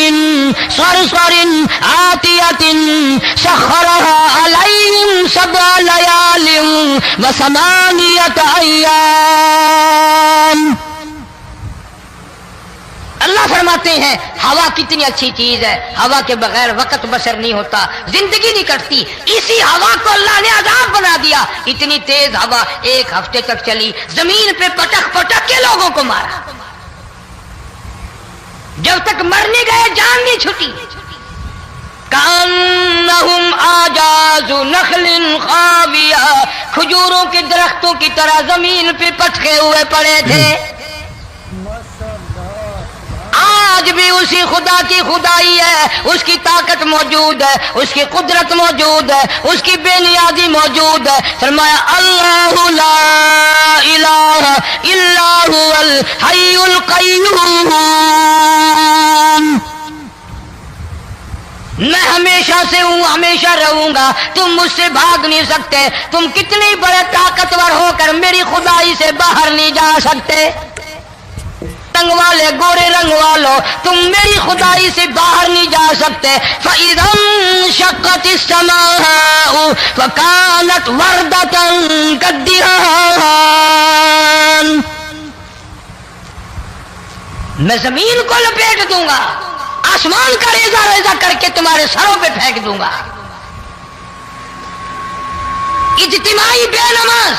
صَرْصَرٍ عَاتِيَةٍ سَخَّرَهَا عَلَيْهِمْ 7 لَيَالٍ و8 أَيَّامٍ. اللہ فرماتے ہیں ہوا کتنی اچھی چیز ہے، ہوا کے بغیر وقت بسر نہیں ہوتا، زندگی نہیں کٹتی. اسی ہوا کو اللہ نے عذاب بنا دیا. اتنی تیز ہوا ایک ہفتے تک چلی، زمین پہ پٹک پٹک کے لوگوں کو مارا، جب تک مر نہیں گئے جان نہیں چھٹی. کأنہم اعجاز نخل خاویہ، کھجوروں کے درختوں کی طرح زمین پہ پٹکے ہوئے پڑے تھے. آج بھی اسی خدا کی خدائی ہے، اس کی طاقت موجود ہے، اس کی قدرت موجود ہے، اس کی بے نیازی موجود ہے. فرمایا اللہ لا الہ الا هو الحی القیوم، میں ہمیشہ سے ہوں، ہمیشہ رہوں گا، تم مجھ سے بھاگ نہیں سکتے. تم کتنی بڑے طاقتور ہو کر میری خدائی سے باہر نہیں جا سکتے. رنگ والے، گورے رنگ والو، تم میری خدائی سے باہر نہیں جا سکتے. فَإِذَا انشَقَّتِ السَّمَاءُ فَكَانَتْ وَرْدَةً كَالدِّهَانِ، میں زمین کو لپیٹ دوں گا، آسمان کا ریزہ ریزہ کر کے تمہارے سروں پہ پھینک دوں گا. اجتماعی بے نماز،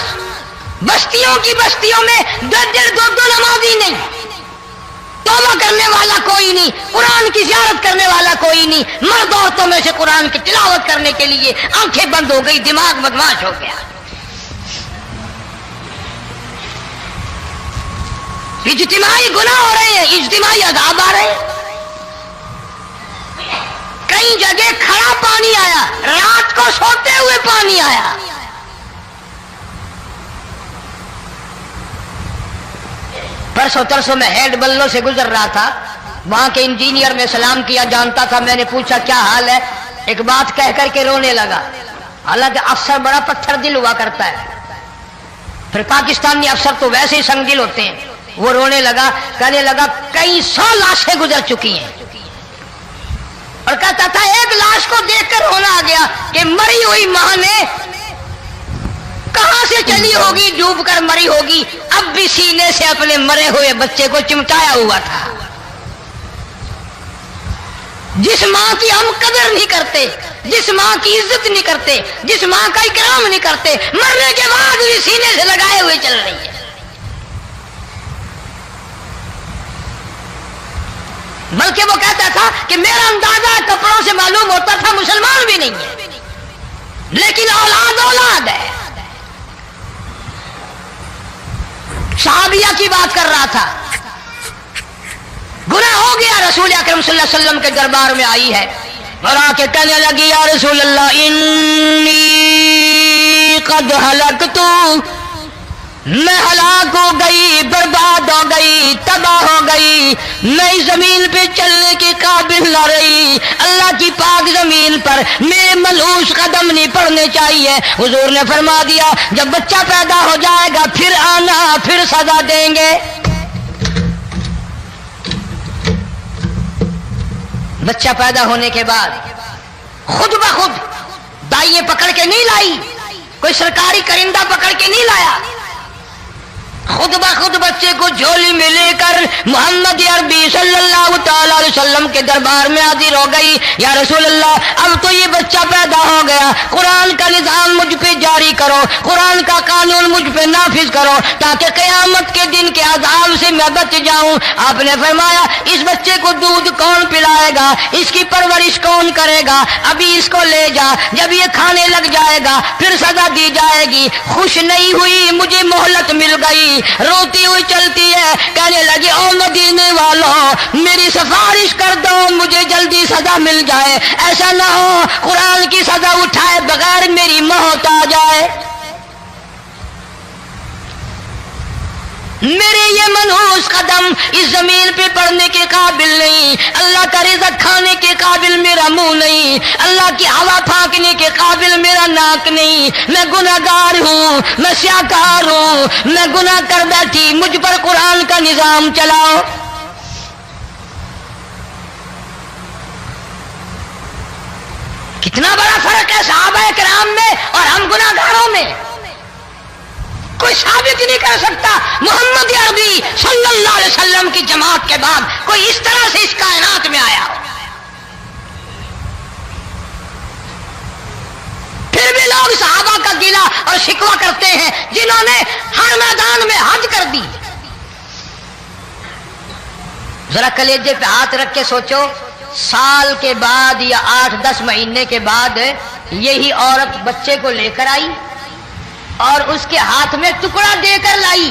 بستیوں کی بستیوں میں 2 نمازی نہیں، توبہ کرنے والا کوئی نہیں، قرآن کی زیارت کرنے والا کوئی نہیں. مرد عورتوں میں سے قرآن کی تلاوت کرنے کے لیے آنکھیں بند ہو گئی، دماغ بدماش ہو گیا. اجتماعی گناہ ہو رہے ہیں، اجتماعی عذاب آ رہے ہیں. کئی جگہ کھڑا پانی آیا، رات کو سوتے ہوئے پانی آیا. پرسوں ترسوں میں ہیڈ بلوں سے گزر رہا تھا، وہاں کے انجینئر میں سلام کیا جانتا تھا. میں نے پوچھا کیا حال ہے؟ ایک بات کہہ کر کے رونے لگا. حالانکہ افسر بڑا پتھر دل ہوا کرتا ہے، پھر پاکستانی افسر تو ویسے ہی سنگ دل ہوتے ہیں. وہ رونے لگا، کہنے لگا کئی 100 لاشیں گزر چکی ہیں، اور کہتا تھا ایک لاش کو دیکھ کر رونا آ گیا کہ مری ہوئی ماں نے کہاں سے چلی ہوگی، ڈوب کر مری ہوگی، اب بھی سینے سے اپنے مرے ہوئے بچے کو چمٹایا ہوا تھا. جس ماں کی ہم قدر نہیں کرتے، جس ماں کی عزت نہیں کرتے، جس ماں کا اکرام نہیں کرتے، مرنے کے بعد بھی سینے سے لگائے ہوئے چل رہی ہے۔ بلکہ وہ کہتا تھا کہ میرا اندازہ کپڑوں سے معلوم ہوتا تھا مسلمان بھی نہیں ہے، لیکن اولاد اولاد ہے۔ صحابیہ کی بات کر رہا تھا، گناہ ہو گیا، رسول اکرم صلی اللہ علیہ وسلم کے دربار میں آئی ہے اور آ کے کہنے لگی یا رسول اللہ انی قد ہلکت، میں ہلاک ہو گئی، برباد ہو گئی، تباہ ہو گئی، میں اس زمین پہ چلنے کے قابل نہ رہی، اللہ کی پاک زمین پر میرے ملعوس قدم نہیں پڑنے چاہیے۔ حضور نے فرما دیا جب بچہ پیدا ہو جائے گا پھر آنا، پھر سزا دیں گے۔ بچہ پیدا ہونے کے بعد خود بخود دائیں پکڑ کے نہیں لائی، کوئی سرکاری کرندہ پکڑ کے نہیں لایا، خود بخود بچے کو جھولی میں لے کر محمد عربی صلی اللہ تعالی علیہ وسلم کے دربار میں حاضر ہو گئی۔ یا رسول اللہ اب تو یہ بچہ پیدا ہو گیا، قرآن کا نظام مجھ پہ جاری کرو، قرآن کا قانون مجھ پہ نافذ کرو تاکہ قیامت کے دن کے عذاب سے میں بچ جاؤں۔ آپ نے فرمایا اس بچے کو دودھ کون پلائے گا، اس کی پرورش کون کرے گا، ابھی اس کو لے جا، جب یہ کھانے لگ جائے گا پھر سزا دی جائے گی۔ خوش نہیں ہوئی، مجھے مہلت مل گئی، روتی ہوئی چلتی ہے، کہنے لگی او مدینے والوں میری سفارش کر دو، مجھے جلدی سزا مل جائے، ایسا نہ ہو قرآن کی سزا اٹھائے بغیر میری موت آ جائے۔ میرے یہ منحوس قدم اس زمین پہ پڑنے کے قابل نہیں، اللہ کا رزق کھانے کے قابل میرا منہ نہیں، اللہ کی ہوا پھانکنے کے قابل میرا ناک نہیں، میں گناہگار ہوں، میں سیاکار ہوں، میں گناہ کر بیٹھی، مجھ پر قرآن کا نظام چلاؤ۔ کتنا بڑا فرق ہے صحابہ کرام میں اور ہم گناہگاروں میں، کوئی ثابت نہیں کر سکتا محمد عربی صلی اللہ علیہ وسلم کی جماعت کے بعد کوئی اس طرح سے اس کائنات میں آیا ہو۔ پھر بھی لوگ صحابہ کا گلہ اور شکوہ کرتے ہیں جنہوں نے ہر میدان میں حج کر دی۔ ذرا کلیجے پہ ہاتھ رکھ کے سوچو، سال کے بعد یا 8-10 مہینے کے بعد یہی عورت بچے کو لے کر آئی اور اس کے ہاتھ میں ٹکڑا دے کر لائی،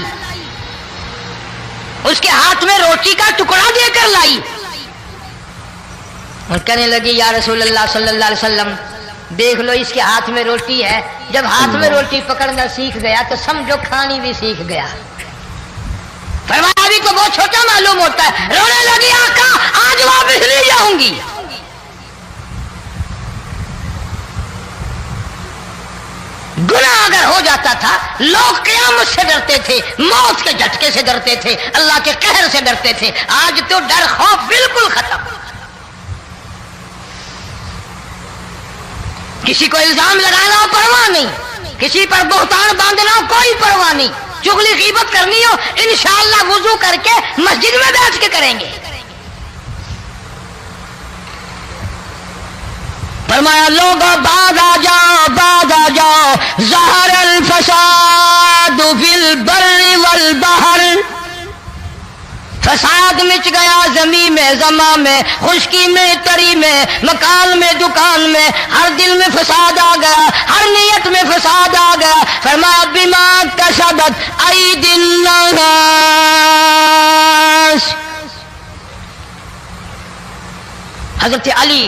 اس کے ہاتھ میں روٹی کا ٹکڑا دے کر لائی اور کہنے لگی یا رسول اللہ صلی اللہ علیہ وسلم دیکھ لو اس کے ہاتھ میں روٹی ہے، جب ہاتھ میں روٹی پکڑنا سیکھ گیا تو سمجھو کھانی بھی سیکھ گیا۔ فرمایا ابھی تو بہت چھوٹا معلوم ہوتا ہے، رونے لگی آقا آج واپس نہیں جاؤں گی۔ گناہ اگر ہو جاتا تھا لوگ قیامت سے ڈرتے تھے، موت کے جھٹکے سے ڈرتے تھے، اللہ کے قہر سے ڈرتے تھے، آج تو ڈر خوف بالکل ختم۔ کسی کو الزام لگانا ہو پرواہ نہیں، کسی پر بہتان باندھنا ہو کوئی پرواہ نہیں، چغلی غیبت کرنی ہو انشاءاللہ وضو کر کے مسجد میں بیٹھ کے کریں گے۔ فرمایا لوگوں بعد آ جاؤ، بعد آ جاؤ، ظہر الفساد فی البر والبحر، فساد مچ گیا زمین میں، زماں میں، خشکی میں، تری میں، مکان میں، دکان میں، ہر دل میں فساد آ گیا، ہر نیت میں فساد آ گیا۔ فرمایا بما کسبت ایدی الناس، حضرت علی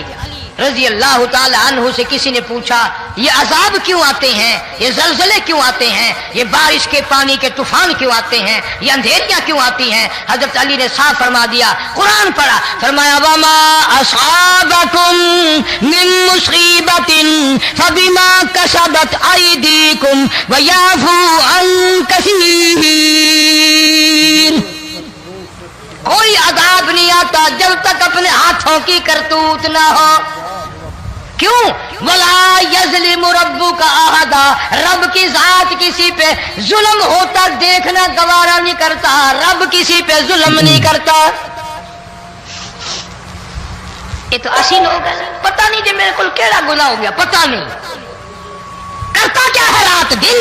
رضی اللہ تعالی عنہ سے کسی نے پوچھا یہ عذاب کیوں آتے ہیں، یہ زلزلے کیوں آتے ہیں، یہ بارش کے پانی کے طوفان کیوں آتے ہیں، یہ اندھیریاں کیوں آتی ہیں؟ حضرت علی نے صاف فرما دیا، قرآن پڑھا، فرمایا وما اصابکم من مصیبت فبما کسبت ایدیکم ویعفو عن کثیر۔ کوئی عذاب نہیں آتا جب تک اپنے ہاتھوں کی کرتوت نہ ہو۔ کیوں؟ وَلَا يَظْلِمُ رَبُّكَ أَحَدًا، رب کی ذات کسی پہ ظلم ہوتا دیکھنا گوارا نہیں کرتا، رب کسی پہ ظلم نہیں کرتا۔ یہ تو اسی لوگ ہیں، پتہ نہیں جی میرے کو کیڑا گناہ ہو گیا، پتہ نہیں کرتا کیا ہے رات دن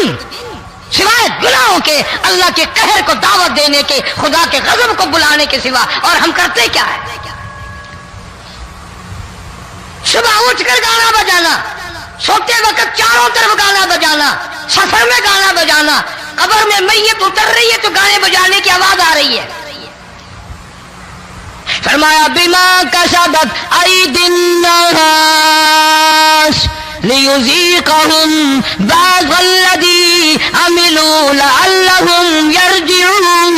سوائے گناہوں کے، اللہ کے قہر کو دعوت دینے کے، خدا کے غضب کو بلانے کے سوا، اور ہم کرتے کیا ہے؟ صبح اٹھ کر گانا بجانا، سوتے وقت چاروں طرف گانا بجانا، سفر میں گانا بجانا، قبر میں میت اتر رہی ہے تو گانے بجانے کی آواز آ رہی ہے۔ فرمایا بما کسبت ایدی الناس لیذیقہم بعض الذی عملوا لعلہم یرجعون۔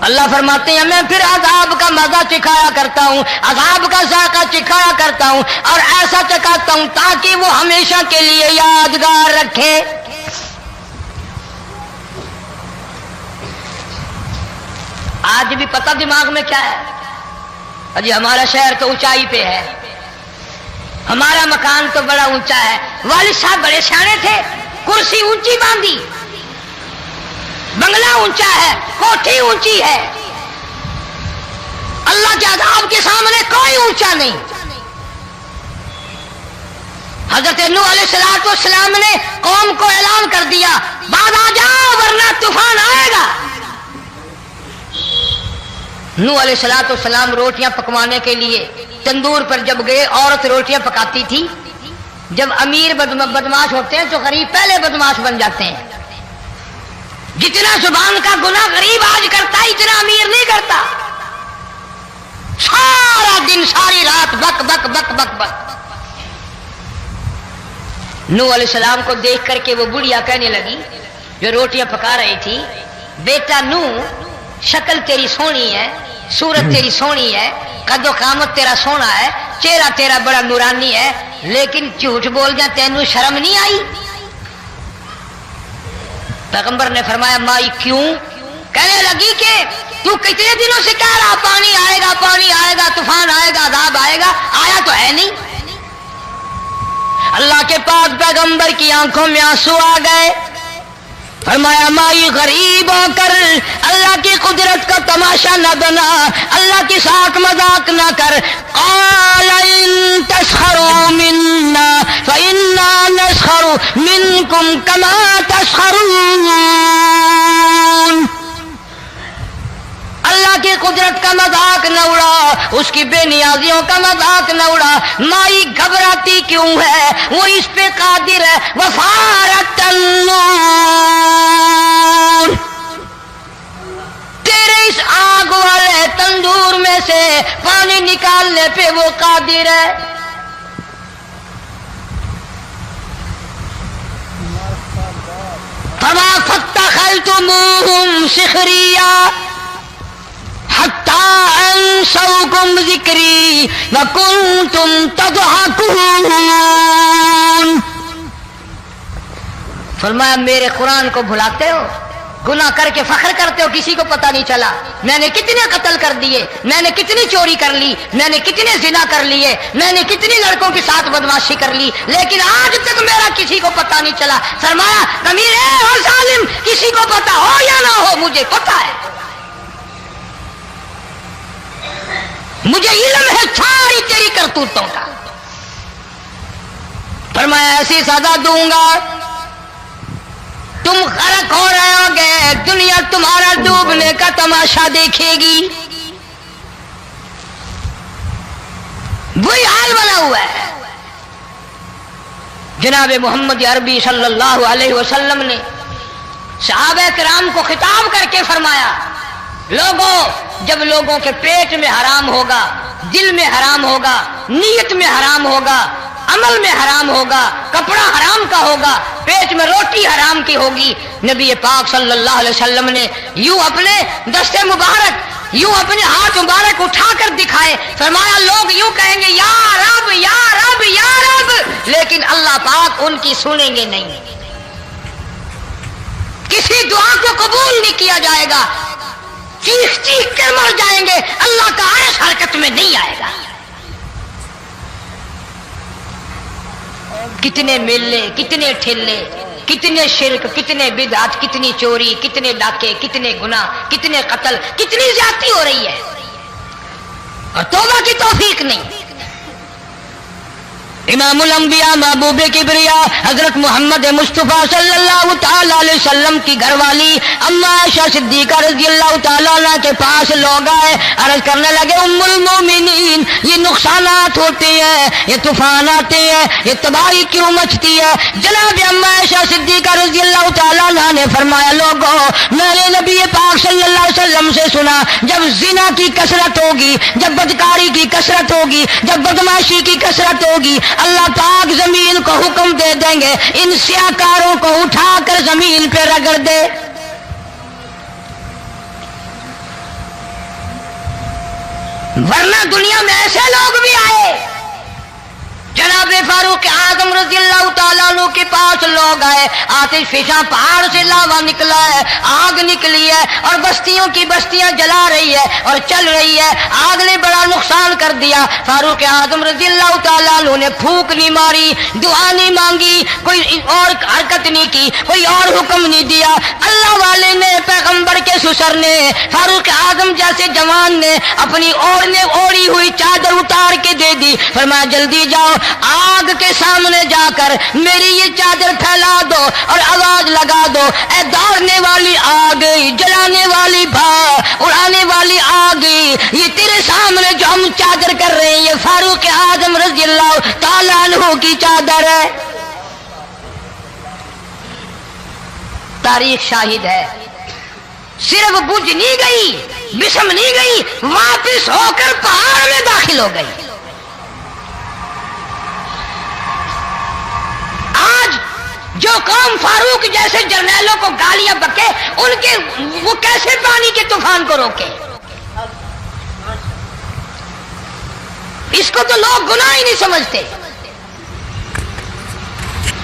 اللہ فرماتے ہیں میں پھر عذاب کا مزہ چکھایا کرتا ہوں، عذاب کا ذائقہ چکھایا کرتا ہوں، اور ایسا چکھاتا ہوں تاکہ وہ ہمیشہ کے لیے یادگار رکھے۔ آج بھی پتہ دماغ میں کیا ہے؟ اجی ہمارا شہر تو اونچائی پہ ہے، ہمارا مکان تو بڑا اونچا ہے، والد صاحب بڑے سیانے تھے، کرسی اونچی باندھی، بنگلہ اونچا ہے، کوٹھی اونچی ہے، اللہ کے عذاب کے سامنے کوئی اونچا نہیں۔ حضرت نوح علیہ السلام نے قوم کو اعلان کر دیا بعد آ جاؤ ورنہ طوفان آئے گا۔ نوح علیہ السلام روٹیاں پکوانے کے لیے تندور پر جب گئے، عورت روٹیاں پکاتی تھی۔ جب امیر بدماش ہوتے ہیں تو غریب پہلے بدماش بن جاتے ہیں۔ جتنا زبان کا گناہ غریب آج کرتا ہے اتنا امیر نہیں کرتا۔ سارا دن ساری رات بک بک بک بک بک۔ نوح علیہ السلام کو دیکھ کر کے وہ بڑھیا کہنے لگی جو روٹیاں پکا رہی تھی، بیٹا نوح شکل تیری سونی ہے، صورت تیری سونی ہے، قد و قامت تیرا سونا ہے، چہرہ تیرا بڑا نورانی ہے، لیکن جھوٹ بول جا تینوں شرم نہیں آئی؟ پیغمبر نے فرمایا مائی کیوں؟ کہنے لگی کہ تو کتنے دنوں سے کہہ رہا پانی آئے گا، پانی آئے گا، طوفان آئے گا، عذاب آئے گا، آیا تو ہے نہیں۔ اللہ کے پاک پیغمبر کی آنکھوں میں آنسو آ گئے۔ فرمایا مائی غریب ہو کر اللہ کی قدرت کا تماشا نہ بنا، اللہ کے ساتھ مذاق نہ کر۔ قال ان تسخروا منا فإنا نسخر منكم كما تسخرون۔ اللہ کی قدرت کا مذاق نہ اڑا، اس کی بے نیازیوں کا مذاق نہ اڑا۔ مائی گھبراتی کیوں ہے؟ وہ اس پہ قادر ہے۔ وفارت النور، تیرے اس آگ والے تندور میں سے پانی نکالنے پہ وہ قادر ہے۔ فما فاتخذتموهم سخريا حتى أنسوكم ذكري وكنتم تضحكون۔ فرمایا میرے قرآن کو بھلاتے ہو، گناہ کر کے فخر کرتے ہو، کسی کو پتہ نہیں چلا میں نے کتنے قتل کر دیے، میں نے کتنی چوری کر لی، میں نے کتنے زنا کر لیے، میں نے کتنی لڑکوں کے ساتھ بدماشی کر لی، لیکن آج تک میرا کسی کو پتہ نہیں چلا۔ فرمایا کمینے اور ظالم، کسی کو پتہ ہو یا نہ ہو مجھے پتہ ہے، مجھے علم ہے ساری تیری کرتوتوں کا۔ فرمایا ایسی سزا دوں گا تم غرق ہو رہے ہوگے، دنیا تمہارا ڈوبنے کا تماشا دیکھے گی۔ وہی حال بنا ہوا ہے۔ جناب محمد عربی صلی اللہ علیہ وسلم نے صحابہ کرام کو خطاب کر کے فرمایا لوگوں، جب لوگوں کے پیٹ میں حرام ہوگا، دل میں حرام ہوگا، نیت میں حرام ہوگا، عمل میں حرام ہوگا، کپڑا حرام کا ہوگا، پیٹ میں روٹی حرام کی ہوگی، نبی پاک صلی اللہ علیہ وسلم نے یوں اپنے دست مبارک، یوں اپنے ہاتھ مبارک اٹھا کر دکھائے، فرمایا لوگ یوں کہیں گے یا رب یا رب یا رب، لیکن اللہ پاک ان کی سنیں گے نہیں، کسی دعا کو قبول نہیں کیا جائے گا، چیخ چیخ کر مر جائیں گے، اللہ کا عرش حرکت میں نہیں آئے گا۔ کتنے میلے، کتنے ٹھلے، کتنے شرک، کتنے بدعت، کتنی چوری، کتنے ڈاکے، کتنے گناہ، کتنے قتل، کتنی زیادتی ہو رہی ہے۔ اور توبہ کی توفیق نہیں. امام الانبیاء محبوب کبریا حضرت محمد مصطفیٰ صلی اللہ تعالی علیہ وسلم کی گھر والی اما عائشہ صدیقہ رضی اللہ تعالیٰ عنہ کے پاس لوگ آئے, عرض کرنے لگے ام المومنین یہ نقصانات ہوتے ہیں, یہ طوفان آتے ہیں, یہ تباہی کیوں مچتی ہے؟ جناب اما عائشہ صدیقہ رضی اللہ تعالیٰ عنہ نے فرمایا لوگوں میں نے نبی پاک صلی اللہ علیہ وسلم سے سنا جب زنا کی کثرت ہوگی, جب بدکاری کی کثرت ہوگی, جب بدماشی کی کثرت ہوگی, اللہ پاک زمین کو حکم دے دیں گے ان سیاکاروں کو اٹھا کر زمین پہ رگڑ دے. ورنہ دنیا میں ایسے لوگ بھی آئے. جناب فاروق اعظم رضی اللہ تعالیٰ عنہ کے پاس لوگ آئے, آتش فشاں پہاڑ سے لاوا نکلا ہے, آگ نکلی ہے اور بستیوں کی بستیاں جلا رہی ہے اور چل رہی ہے, آگ نے بڑا نقصان کر دیا. فاروق اعظم رضی اللہ تعالیٰ عنہ نے پھونک نہیں ماری, دعا نہیں مانگی, کوئی اور حرکت نہیں کی, کوئی اور حکم نہیں دیا. اللہ والے نے, پیغمبر کے سسر نے, فاروق اعظم جیسے جوان نے اپنی اوڑھی ہوئی چادر اتار کے دے دی. فرمایا جلدی جاؤ آگ کے سامنے جا کر میری یہ چادر پھیلا دو اور آواز لگا دو, اے دوڑنے والی آگ, جلانے والی بھاپ, اڑانے والی آگ, یہ تیرے سامنے جو ہم چادر کر رہے ہیں یہ فاروق اعظم رضی اللہ تعالیٰ عنہ کی چادر ہے. تاریخ شاہد ہے. صرف بجھ نہیں گئی, بسم نہیں گئی, واپس ہو کر پہاڑ میں داخل ہو گئی. آج جو قوم فاروق جیسے جرنیلوں کو گالیاں بکے ان کے وہ کیسے پانی کے طوفان کو روکے؟ اس کو تو لوگ گناہ ہی نہیں سمجھتے.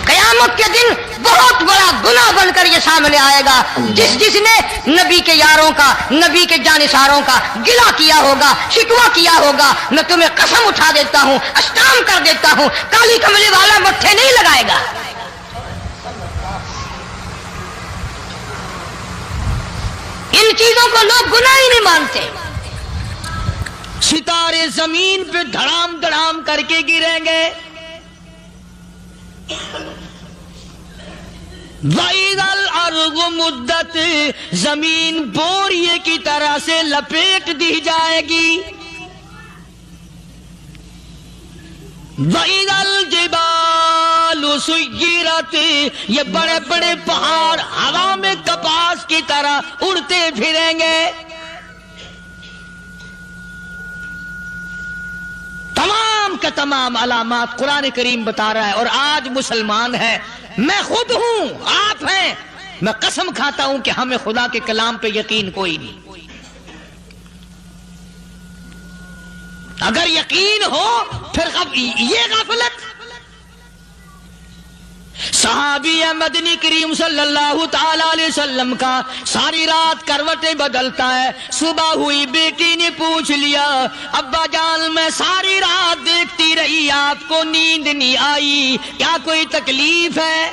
قیامت کے دن بہت بڑا گناہ بن کر یہ سامنے آئے گا. جس نے نبی کے یاروں کا, نبی کے جانثاروں کا گلہ کیا ہوگا, شکوہ کیا ہوگا, میں تمہیں قسم اٹھا دیتا ہوں, اشتام کر دیتا ہوں, کالی کملی والا مٹھے نہیں لگائے گا. ان چیزوں کو لوگ گناہ ہی نہیں مانتے. ستارے زمین پہ دھڑام دھڑام کر کے گریں گے. وَإِذَا الْأَرْضُ مُدَّتْ, زمین بوریے کی طرح سے لپیٹ دی جائے گی. وَإِذَا الْجِبَالُ سُيِّرَتْ, یہ بڑے بڑے پہاڑ ہوا میں کپاس کی طرح اڑتے پھریں گے. تمام کا تمام علامات قرآن کریم بتا رہا ہے. اور آج مسلمان ہے, میں خود ہوں, آپ ہیں, میں قسم کھاتا ہوں کہ ہمیں خدا کے کلام پہ یقین کوئی نہیں. اگر یقین ہو پھر یہ غفلت. صحابی مدنی کریم صلی اللہ تعالی علیہ وسلم کا ساری رات کروٹیں بدلتا ہے. صبح ہوئی بیٹی نے پوچھ لیا, ابا جان میں ساری رات دیکھتی رہی, آپ کو نیند نہیں آئی, کیا کوئی تکلیف ہے؟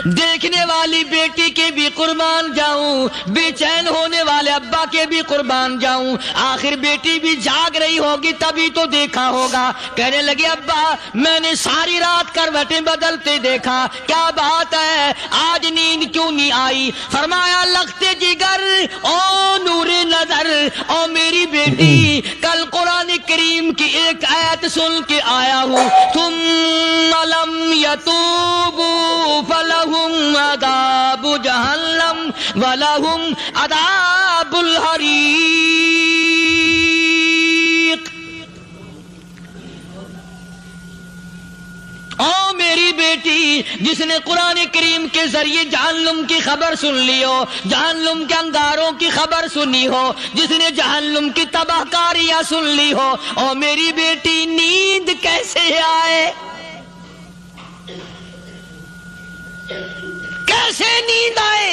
دیکھنے والی بیٹی کے بھی قربان جاؤں, بے چین ہونے والے ابا کے بھی قربان جاؤں. آخر بیٹی بھی جاگ رہی ہوگی تبھی تو دیکھا ہوگا. کہنے لگے ابا میں نے ساری رات کروٹیں بدلتے دیکھا, کیا بات ہے, آج نیند کیوں نہیں آئی؟ فرمایا لختے جگر او نور نظر, او میری بیٹی کل قرآن کریم کی ایک آیت سن کے آیا ہوں, ثم لم یتوبوا فلہم عذاب جہنم ولہم عذاب الحریق. او میری بیٹی جس نے قرآن کریم کے ذریعے جہنم کی خبر سن لی ہو, جہنم کے انگاروں کی خبر سنی ہو, جس نے جہنم کی تباہ کاریاں سن لی ہو, او میری بیٹی نیند کیسے آئے؟ کیسے نیند آئے؟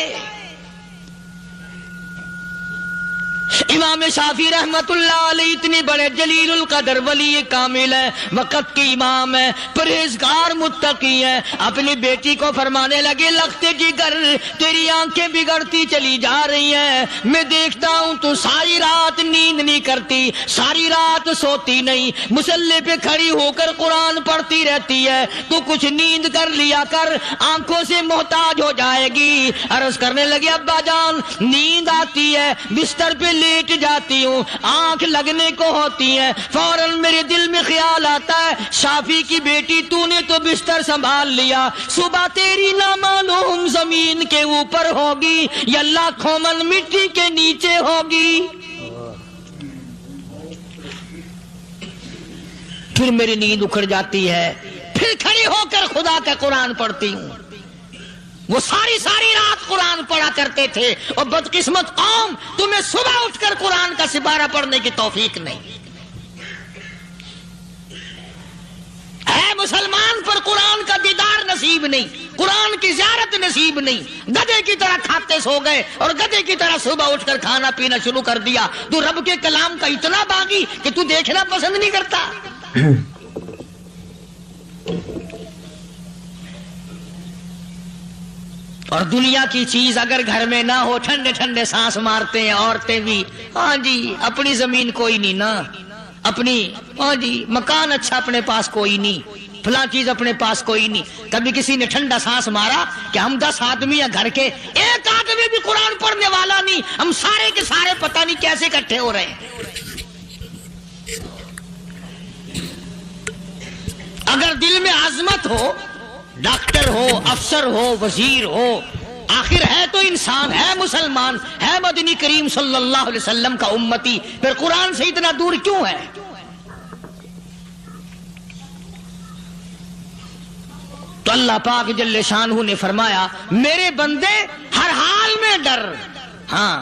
امام شافعی رحمت اللہ علیہ اتنے بڑے جلیل القدر ولی کامل ہے، وقت کے امام ہے، پرہیزگار متقی ہے، اپنی بیٹی کو فرمانے لگے لگتے جگر تیری آنکھیں بگڑتی چلی جا رہی ہیں، میں دیکھتا ہوں تو ساری رات نیند نہیں کرتی، ساری رات سوتی نہیں، مصلی پہ کھڑی ہو کر قرآن پڑھتی رہتی ہے، تو کچھ نیند کر لیا کر، آنکھوں سے محتاج ہو جائے گی۔ عرض کرنے لگے ابا جان نیند آتی ہے، بستر پہ لیٹ جاتی ہوں، آنکھ لگنے کو ہوتی ہے، فوراً میرے دل میں خیال آتا ہے شافی کی بیٹی تو نے تو بستر سنبھال لیا، صبح تیری نہ معلوم زمین کے اوپر ہوگی یا لاکھوں من مٹی کے نیچے ہوگی۔ پھر میری نیند اکھڑ جاتی ہے، پھر کھڑی ہو کر خدا کا قرآن پڑھتی ہوں۔ وہ ساری رات قرآن پڑھا کرتے تھے، اور بدقسمت قوم تمہیں صبح اٹھ کر قرآن کا سپارہ پڑھنے کی توفیق نہیں ہے۔ مسلمان پر قرآن کا دیدار نصیب نہیں، قرآن کی زیارت نصیب نہیں، گدھے کی طرح کھاتے سو گئے اور گدھے کی طرح صبح اٹھ کر کھانا پینا شروع کر دیا۔ تو رب کے کلام کا اتنا باغی کہ تو دیکھنا پسند نہیں کرتا۔ اور دنیا کی چیز اگر گھر میں نہ ہو، ٹھنڈے ٹھنڈے سانس مارتے ہیں عورتیں بھی، ہاں جی اپنی زمین کوئی نہیں نا، اپنی ہاں جی مکان اچھا اپنے پاس کوئی نہیں، فلاں چیز اپنے پاس کوئی نہیں۔ کبھی کسی نے ٹھنڈا سانس مارا کہ ہم 10 آدمی ہیں گھر کے، ایک آدمی بھی قرآن پڑھنے والا نہیں، ہم سارے کے سارے پتہ نہیں کیسے اکٹھے ہو رہے ہیں۔ اگر دل میں عظمت ہو، ڈاکٹر ہو، افسر ہو، وزیر ہو، آخر ہے تو انسان، ہے مسلمان، ہے مدنی کریم صلی اللہ علیہ وسلم کا امتی، پھر قرآن سے اتنا دور کیوں ہے؟ تو اللہ پاک جل شانہ نے فرمایا میرے بندے ہر حال میں ڈر، ہاں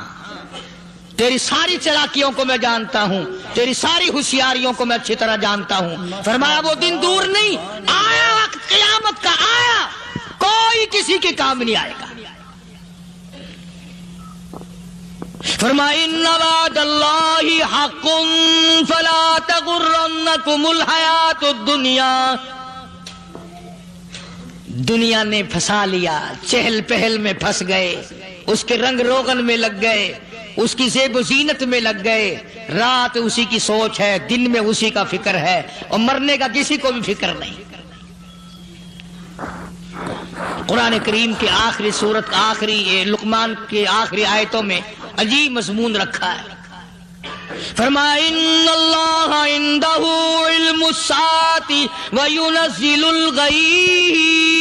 تیری ساری چلاکیوں کو میں جانتا ہوں، تیری ساری ہوشیاریوں کو میں اچھی طرح جانتا ہوں۔ فرمایا وہ دن دور نہیں، آیا وقت قیامت کا، آیا، کوئی کسی کے کام نہیں آئے گا۔ فرمایا ان وعد اللہ حق فلا تغرنکم الحیات الدنیا۔ دنیا نے پھنسا لیا، چہل پہل میں پھنس گئے، اس کے رنگ روغن میں لگ گئے، اس کی زیب و زینت میں لگ گئے، رات اسی کی سوچ ہے، دن میں اسی کا فکر ہے، اور مرنے کا کسی کو بھی فکر نہیں۔ قرآن کریم کے آخری سورت، آخری لقمان کے آخری آیتوں میں عجیب مضمون رکھا ہے۔ فرمایا ان اللہ عندہ علم الساعۃ وینزل الغیث۔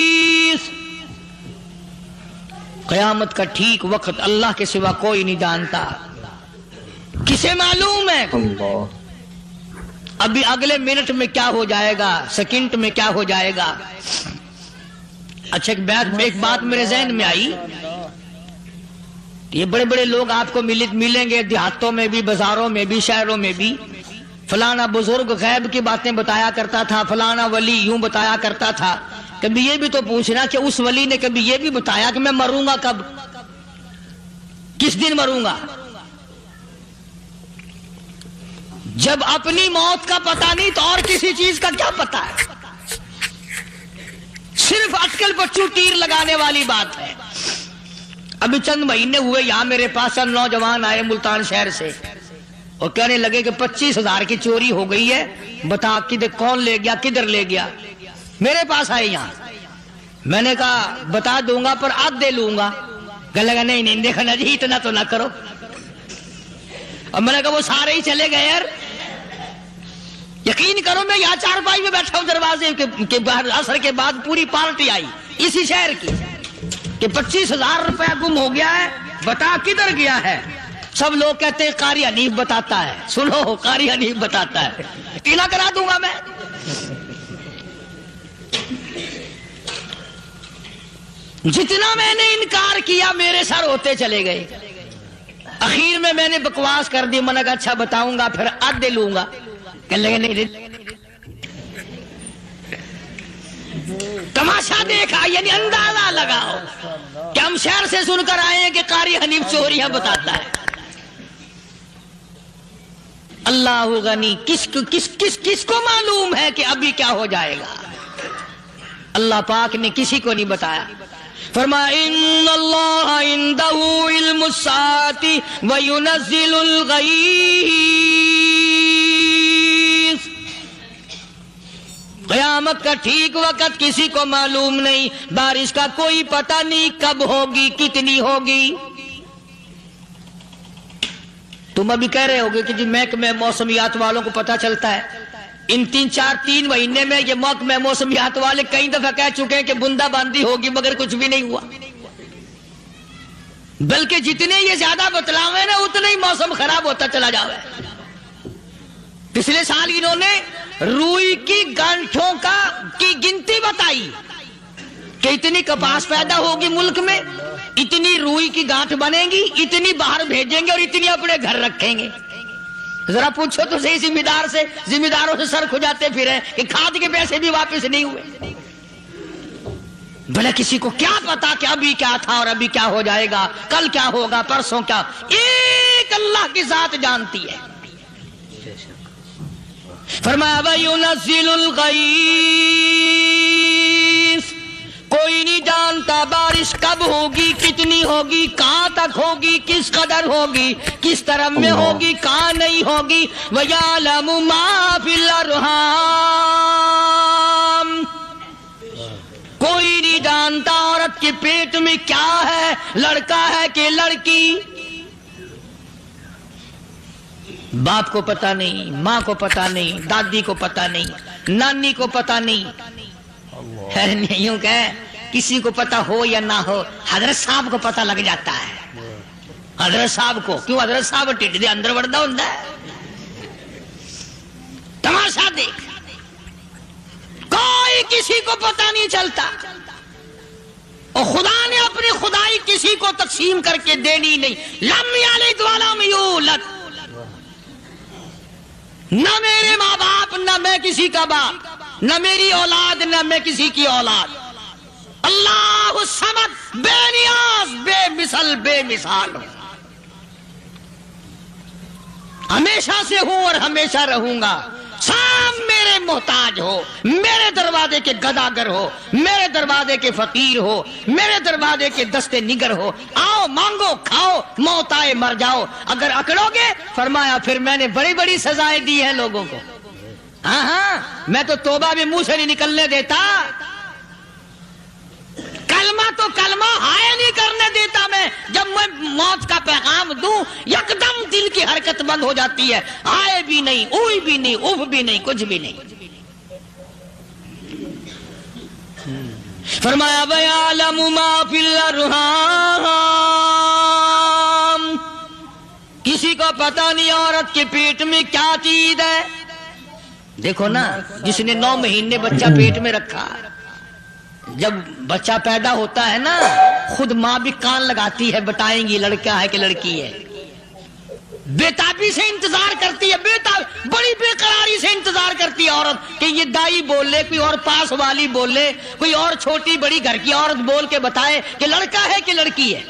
قیامت کا ٹھیک وقت اللہ کے سوا کوئی نہیں جانتا، کسے معلوم ہے؟ ابھی اگلے منٹ میں کیا ہو جائے گا، سیکنڈ میں کیا ہو جائے گا۔ اچھا ایک بات میرے ذہن میں آئی، یہ بڑے بڑے لوگ آپ کو ملیں گے دیہاتوں میں بھی، بازاروں میں بھی، شہروں میں بھی، فلانا بزرگ غیب کی باتیں بتایا کرتا تھا، فلانا ولی یوں بتایا کرتا تھا۔ کبھی یہ بھی تو پوچھنا کہ اس ولی نے کبھی یہ بھی بتایا کہ میں مروں گا کب، کس دن مروں گا؟ جب اپنی موت کا پتہ نہیں تو اور کسی چیز کا کیا پتہ ہے؟ صرف اٹکل بچوں تیر لگانے والی بات ہے۔ ابھی چند مہینے ہوئے یہاں میرے پاس چند نوجوان آئے ملتان شہر سے، اور کہنے لگے کہ 25,000 کی چوری ہو گئی ہے، بتا کدھر کون لے گیا، کدھر لے گیا۔ میرے پاس آئے یہاں، میں نے کہا بتا دوں گا پر آدھے لوں گا۔ کہنے لگا نہیں دیکھنا جی اتنا تو نہ کرو۔ اور میں نے کہا وہ سارے ہی چلے گئے یار، یقین کرو میں یہاں چارپائی میں بیٹھا ہوں دروازے کے باہر، عصر کے بعد پوری پارٹی آئی اسی شہر کی کہ 25,000 روپیہ گم ہو گیا ہے، بتا کدھر گیا ہے۔ سب لوگ کہتے ہیں قاری حنیف بتاتا ہے، سنو قاری حنیف بتاتا ہے، یقین کرا دوں گا میں۔ جتنا میں نے انکار کیا میرے سر ہوتے چلے گئے۔ اخیر میں نے بکواس کر دی، میں نے کہا اچھا بتاؤں گا پھر آدھے لوں گا۔ کہنے لگے نہیں، تماشا دیکھا یعنی اندازہ لگاؤ کہ ہم شہر سے سن کر آئے ہیں کہ قاری حنیف چوریاں بتاتا ہے۔ اللہ غنی، کس کو معلوم ہے کہ ابھی کیا ہو جائے گا؟ اللہ پاک نے کسی کو نہیں بتایا۔ فرمایا ان اللہ عندہ علم الساعۃ وینزل الغیث، قیامت کا ٹھیک وقت کسی کو معلوم نہیں، بارش کا کوئی پتہ نہیں کب ہوگی، کتنی ہوگی۔ تم ابھی کہہ رہے ہوگے کہ جی محکمہ موسمیات والوں کو پتہ چلتا ہے، ان 3 مہینے میں یہ محکمہ موسمیات والے کئی دفعہ کہہ چکے ہیں کہ بندہ باندی ہوگی، مگر کچھ بھی نہیں ہوا، بلکہ جتنے یہ زیادہ بتلاوے نا اتنے ہی موسم خراب ہوتا چلا جاوے۔ پچھلے سال انہوں نے روئی کی گانٹھوں کی گنتی بتائی کہ اتنی کپاس پیدا ہوگی ملک میں، اتنی روئی کی گانٹھ بنے گی، اتنی باہر بھیجیں گے اور اتنی اپنے گھر رکھیں گے۔ ذرا پوچھو تو صحیح ذمہ داروں سے سر کھجاتے پھرے کہ کھاد کے پیسے بھی واپس نہیں ہوئے۔ بھلے کسی کو کیا پتا کہ ابھی کیا تھا اور ابھی کیا ہو جائے گا، کل کیا ہوگا، پرسوں کیا، ایک اللہ کی ذات جانتی ہے۔ فرمایا وَيُنَزِّلُ الْغَيْثَ، کوئی نہیں جانتا بارش کب ہوگی، کتنی ہوگی، کہاں تک ہوگی، کس قدر ہوگی، کس طرف میں ہوگی، کہاں نہیں ہوگی۔ وَيَعْلَمُ مَا فِي الْأَرْحَامِ، کوئی نہیں جانتا عورت کے پیٹ میں کیا ہے، لڑکا ہے کہ لڑکی۔ باپ کو پتہ نہیں، ماں کو پتہ نہیں، دادی کو پتہ نہیں، نانی کو پتہ نہیں، یوں کہ کسی کو پتہ ہو یا نہ ہو، حضرت صاحب کو پتہ لگ جاتا ہے۔ حضرت صاحب کو کیوں؟ حضرت صاحب ٹھڈ دے اندر وڑدا ہوندا ہے۔ تماشا دیکھ، کوئی کسی کو پتہ نہیں چلتا، اور خدا نے اپنی خدائی کسی کو تقسیم کر کے دینی نہیں۔ لم یلد ولم یولد، نہ میرے ماں باپ، نہ میں کسی کا باپ، نہ میری اولاد، نہ میں کسی کی اولاد۔ اللہ الصمد، بے نیاز، بے مثال ہوں، ہمیشہ سے ہوں اور ہمیشہ رہوں گا۔ سب میرے محتاج ہو، میرے دروازے کے گداگر ہو، میرے دروازے کے فقیر ہو، میرے دروازے کے دستے نگر ہو، آؤ مانگو کھاؤ، موت آئے مر جاؤ۔ اگر اکڑو گے، فرمایا پھر میں نے بڑی بڑی سزائیں دی ہیں لوگوں کو۔ ہاں میں تو توبہ بھی منہ سے نہیں نکلنے دیتا، کلمہ ہائے نہیں کرنے دیتا میں۔ جب میں موت کا پیغام دوں یکدم دل کی حرکت بند ہو جاتی ہے، ہائے بھی نہیں، اوئی بھی نہیں، اف بھی نہیں، کچھ بھی نہیں۔ فرمایا وَيَعْلَمُ مَا فِي الْأَرْحَامِ، کسی کو پتہ نہیں عورت کے پیٹ میں کیا چیز ہے۔ دیکھو نا، جس نے 9 مہینے بچہ پیٹ میں رکھا، جب بچہ پیدا ہوتا ہے نا، خود ماں بھی کان لگاتی ہے، بتائیں گی لڑکا ہے کہ لڑکی ہے۔ بےتابی سے انتظار کرتی ہے، بڑی بے قراری سے انتظار کرتی ہے عورت کہ یہ دائی بولے، کوئی اور پاس والی بولے، کوئی اور چھوٹی بڑی گھر کی عورت بول کے بتائے کہ لڑکا ہے کہ لڑکی ہے۔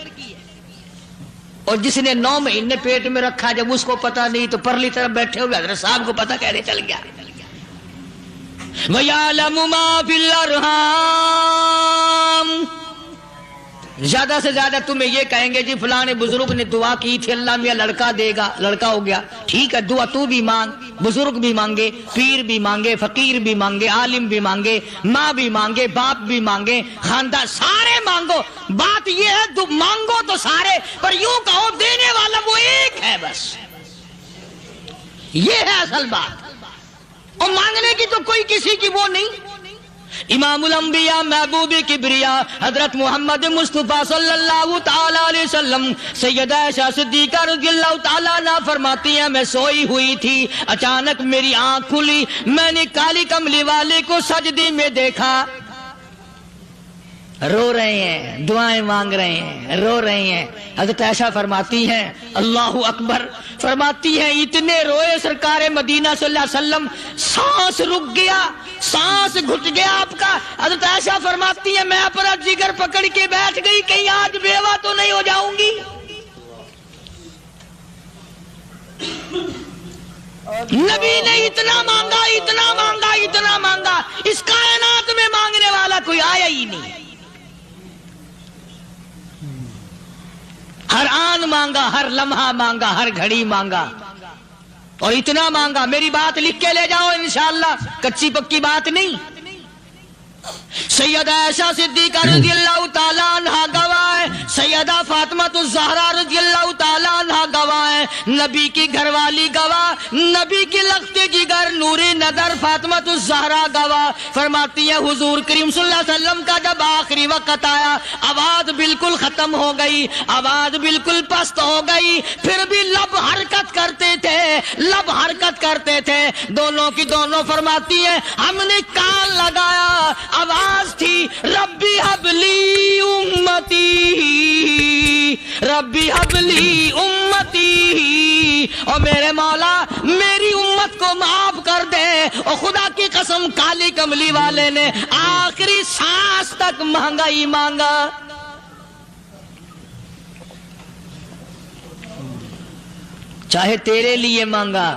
اور جس نے 9 مہینے پیٹ میں رکھا، جب اس کو پتہ نہیں تو پرلی طرف بیٹھے ہوئے حضرت صاحب کو پتہ کیسے چل گیا۔ وَيَعْلَمُ مَا فِي الْأَرْحَامِ، زیادہ سے زیادہ تمہیں یہ کہیں گے جی فلاں بزرگ نے دعا کی تھی، اللہ میاں لڑکا دے گا، لڑکا ہو گیا، ٹھیک ہے، دعا تو بھی مانگ، بزرگ بھی مانگے، پیر بھی مانگے، فقیر بھی مانگے، عالم بھی مانگے، ماں بھی مانگے، باپ بھی مانگے، خاندان سارے مانگو۔ بات یہ ہے مانگو تو سارے، پر یوں کہو دینے والا وہ ایک ہے بس، یہ ہے اصل بات۔ اور مانگنے کی تو کوئی کسی کی وہ نہیں۔ امام الانبیاء محبوب کبریا حضرت محمد مصطفیٰ صلی اللہ تعالی علیہ وسلم سیدہ عائشہ صدیقہ رضی اللہ تعالیٰ عنہ فرماتی ہیں میں سوئی ہوئی تھی، اچانک میری آنکھ کھلی، میں نے کالی کملی والے کو سجدے میں دیکھا، رو رہے ہیں، دعائیں مانگ رہے ہیں، رو رہے ہیں۔ حضرت عائشہ فرماتی ہیں اللہ اکبر، فرماتی ہیں اتنے روئے سرکار مدینہ صلی اللہ علیہ وسلم، سانس رک گیا، سانس گھٹ گیا آپ کا۔ حضرت عائشہ فرماتی ہیں میں اپنا جگر پکڑ کے بیٹھ گئی، کہیں آج بیوہ تو نہیں ہو جاؤں گی۔ نبی نے اتنا مانگا اتنا مانگا اتنا مانگا، اس کائنات میں مانگنے والا کوئی آیا ہی نہیں۔ ہر آن مانگا، ہر لمحہ مانگا، ہر گھڑی مانگا، اور اتنا مانگا۔ میری بات لکھ کے لے جاؤ انشاءاللہ، کچی پکی بات نہیں۔ سیدہ عائشہ صدیقہ رضی اللہ تعالیٰ عنہ گواہ ہے، سیدہ فاطمہ الزہرا رضی اللہ تعالیٰ عنہ گواہ ہے، نبی کی گھر والی گواہ، نبی کی لخت جگر نور نظر فاطمہ الزہرا گواہ، فرماتی ہے حضور کریم صلی اللہ علیہ وسلم کا جب آخری وقت آیا، آواز بالکل ختم ہو گئی، آواز بالکل پست ہو گئی، پھر بھی لب حرکت کرتے تھے، لب حرکت کرتے تھے، دونوں کی دونوں فرماتی ہیں ہم نے کان لگایا، آواز تھی ربی حبلی امتی، ربی حبلی امتی، اور میرے مولا میری امت کو معاف کر دے۔ اور خدا کی قسم کالی کملی والے نے آخری سانس تک مانگا ہی مانگا۔ چاہے تیرے لیے مانگا،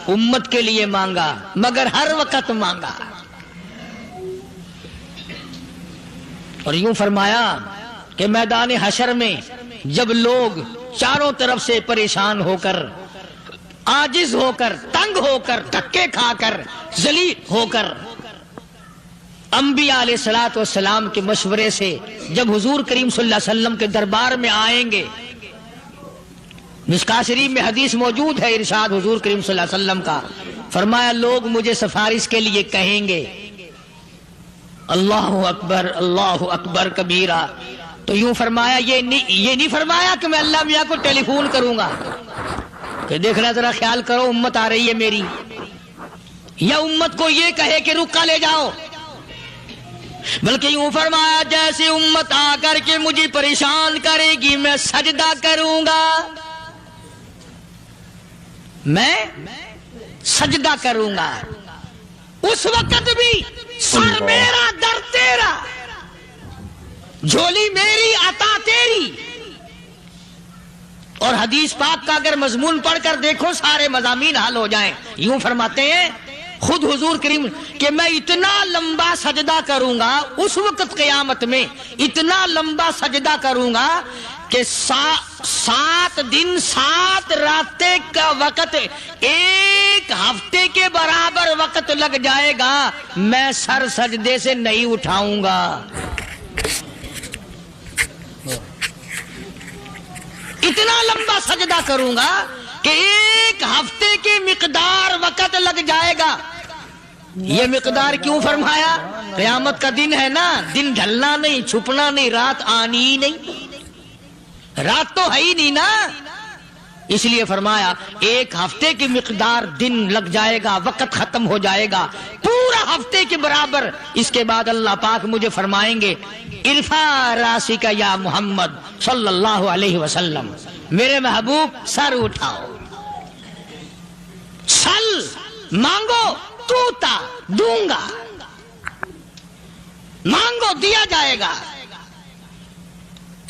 امت کے لیے مانگا، مگر ہر وقت مانگا۔ اور یوں فرمایا کہ میدان حشر میں جب لوگ چاروں طرف سے پریشان ہو کر، عاجز ہو کر، تنگ ہو کر، دھکے کھا کر، ذلیل ہو کر، انبیاء علیہ الصلوۃ والسلام کے مشورے سے جب حضور کریم صلی اللہ علیہ وسلم کے دربار میں آئیں گے، مشکاۃ شریف میں حدیث موجود ہے، ارشاد حضور کریم صلی اللہ علیہ وسلم کا، فرمایا لوگ مجھے سفارش کے لیے کہیں گے اللہ اکبر کبیرہ، تو یوں فرمایا یہ نہیں فرمایا کہ میں اللہ میاں کو ٹیلی فون کروں گا کہ دیکھنا ذرا خیال کرو امت آ رہی ہے میری، یا امت کو یہ کہے کہ رکا لے جاؤ، بلکہ یوں فرمایا جیسے امت آ کر کے مجھے پریشان کرے گی میں سجدہ کروں گا، میں سجدہ کروں گا، اس وقت بھی سر میرا در تیرا، جھولی میری عطا تیری۔ اور حدیث پاک کا اگر مضمون پڑھ کر دیکھو سارے مضامین حل ہو جائیں۔ یوں فرماتے ہیں خود حضور کریم کہ میں اتنا لمبا سجدہ کروں گا اس وقت قیامت میں، اتنا لمبا سجدہ کروں گا کہ 7 دن 7 راتیں کا وقت 1 ہفتے کے برابر وقت لگ جائے گا، میں سر سجدے سے نہیں اٹھاؤں گا۔ اتنا لمبا سجدہ کروں گا کہ 1 ہفتے کی مقدار وقت لگ جائے گا۔ یہ مقدار کیوں فرمایا؟ قیامت کا دن ہے نا، دن ڈھلنا نہیں، چھپنا نہیں، رات آنی ہی نہیں، رات تو ہے ہی نہیں نا، اس لیے فرمایا 1 ہفتے کی مقدار دن لگ جائے گا، وقت ختم ہو جائے گا پورا ہفتے کے برابر۔ اس کے بعد اللہ پاک مجھے فرمائیں گے ارفع راسک یا محمد صلی اللہ علیہ وسلم، میرے محبوب سر اٹھاؤ، سل مانگو توتا دوں گا، مانگو دیا جائے گا،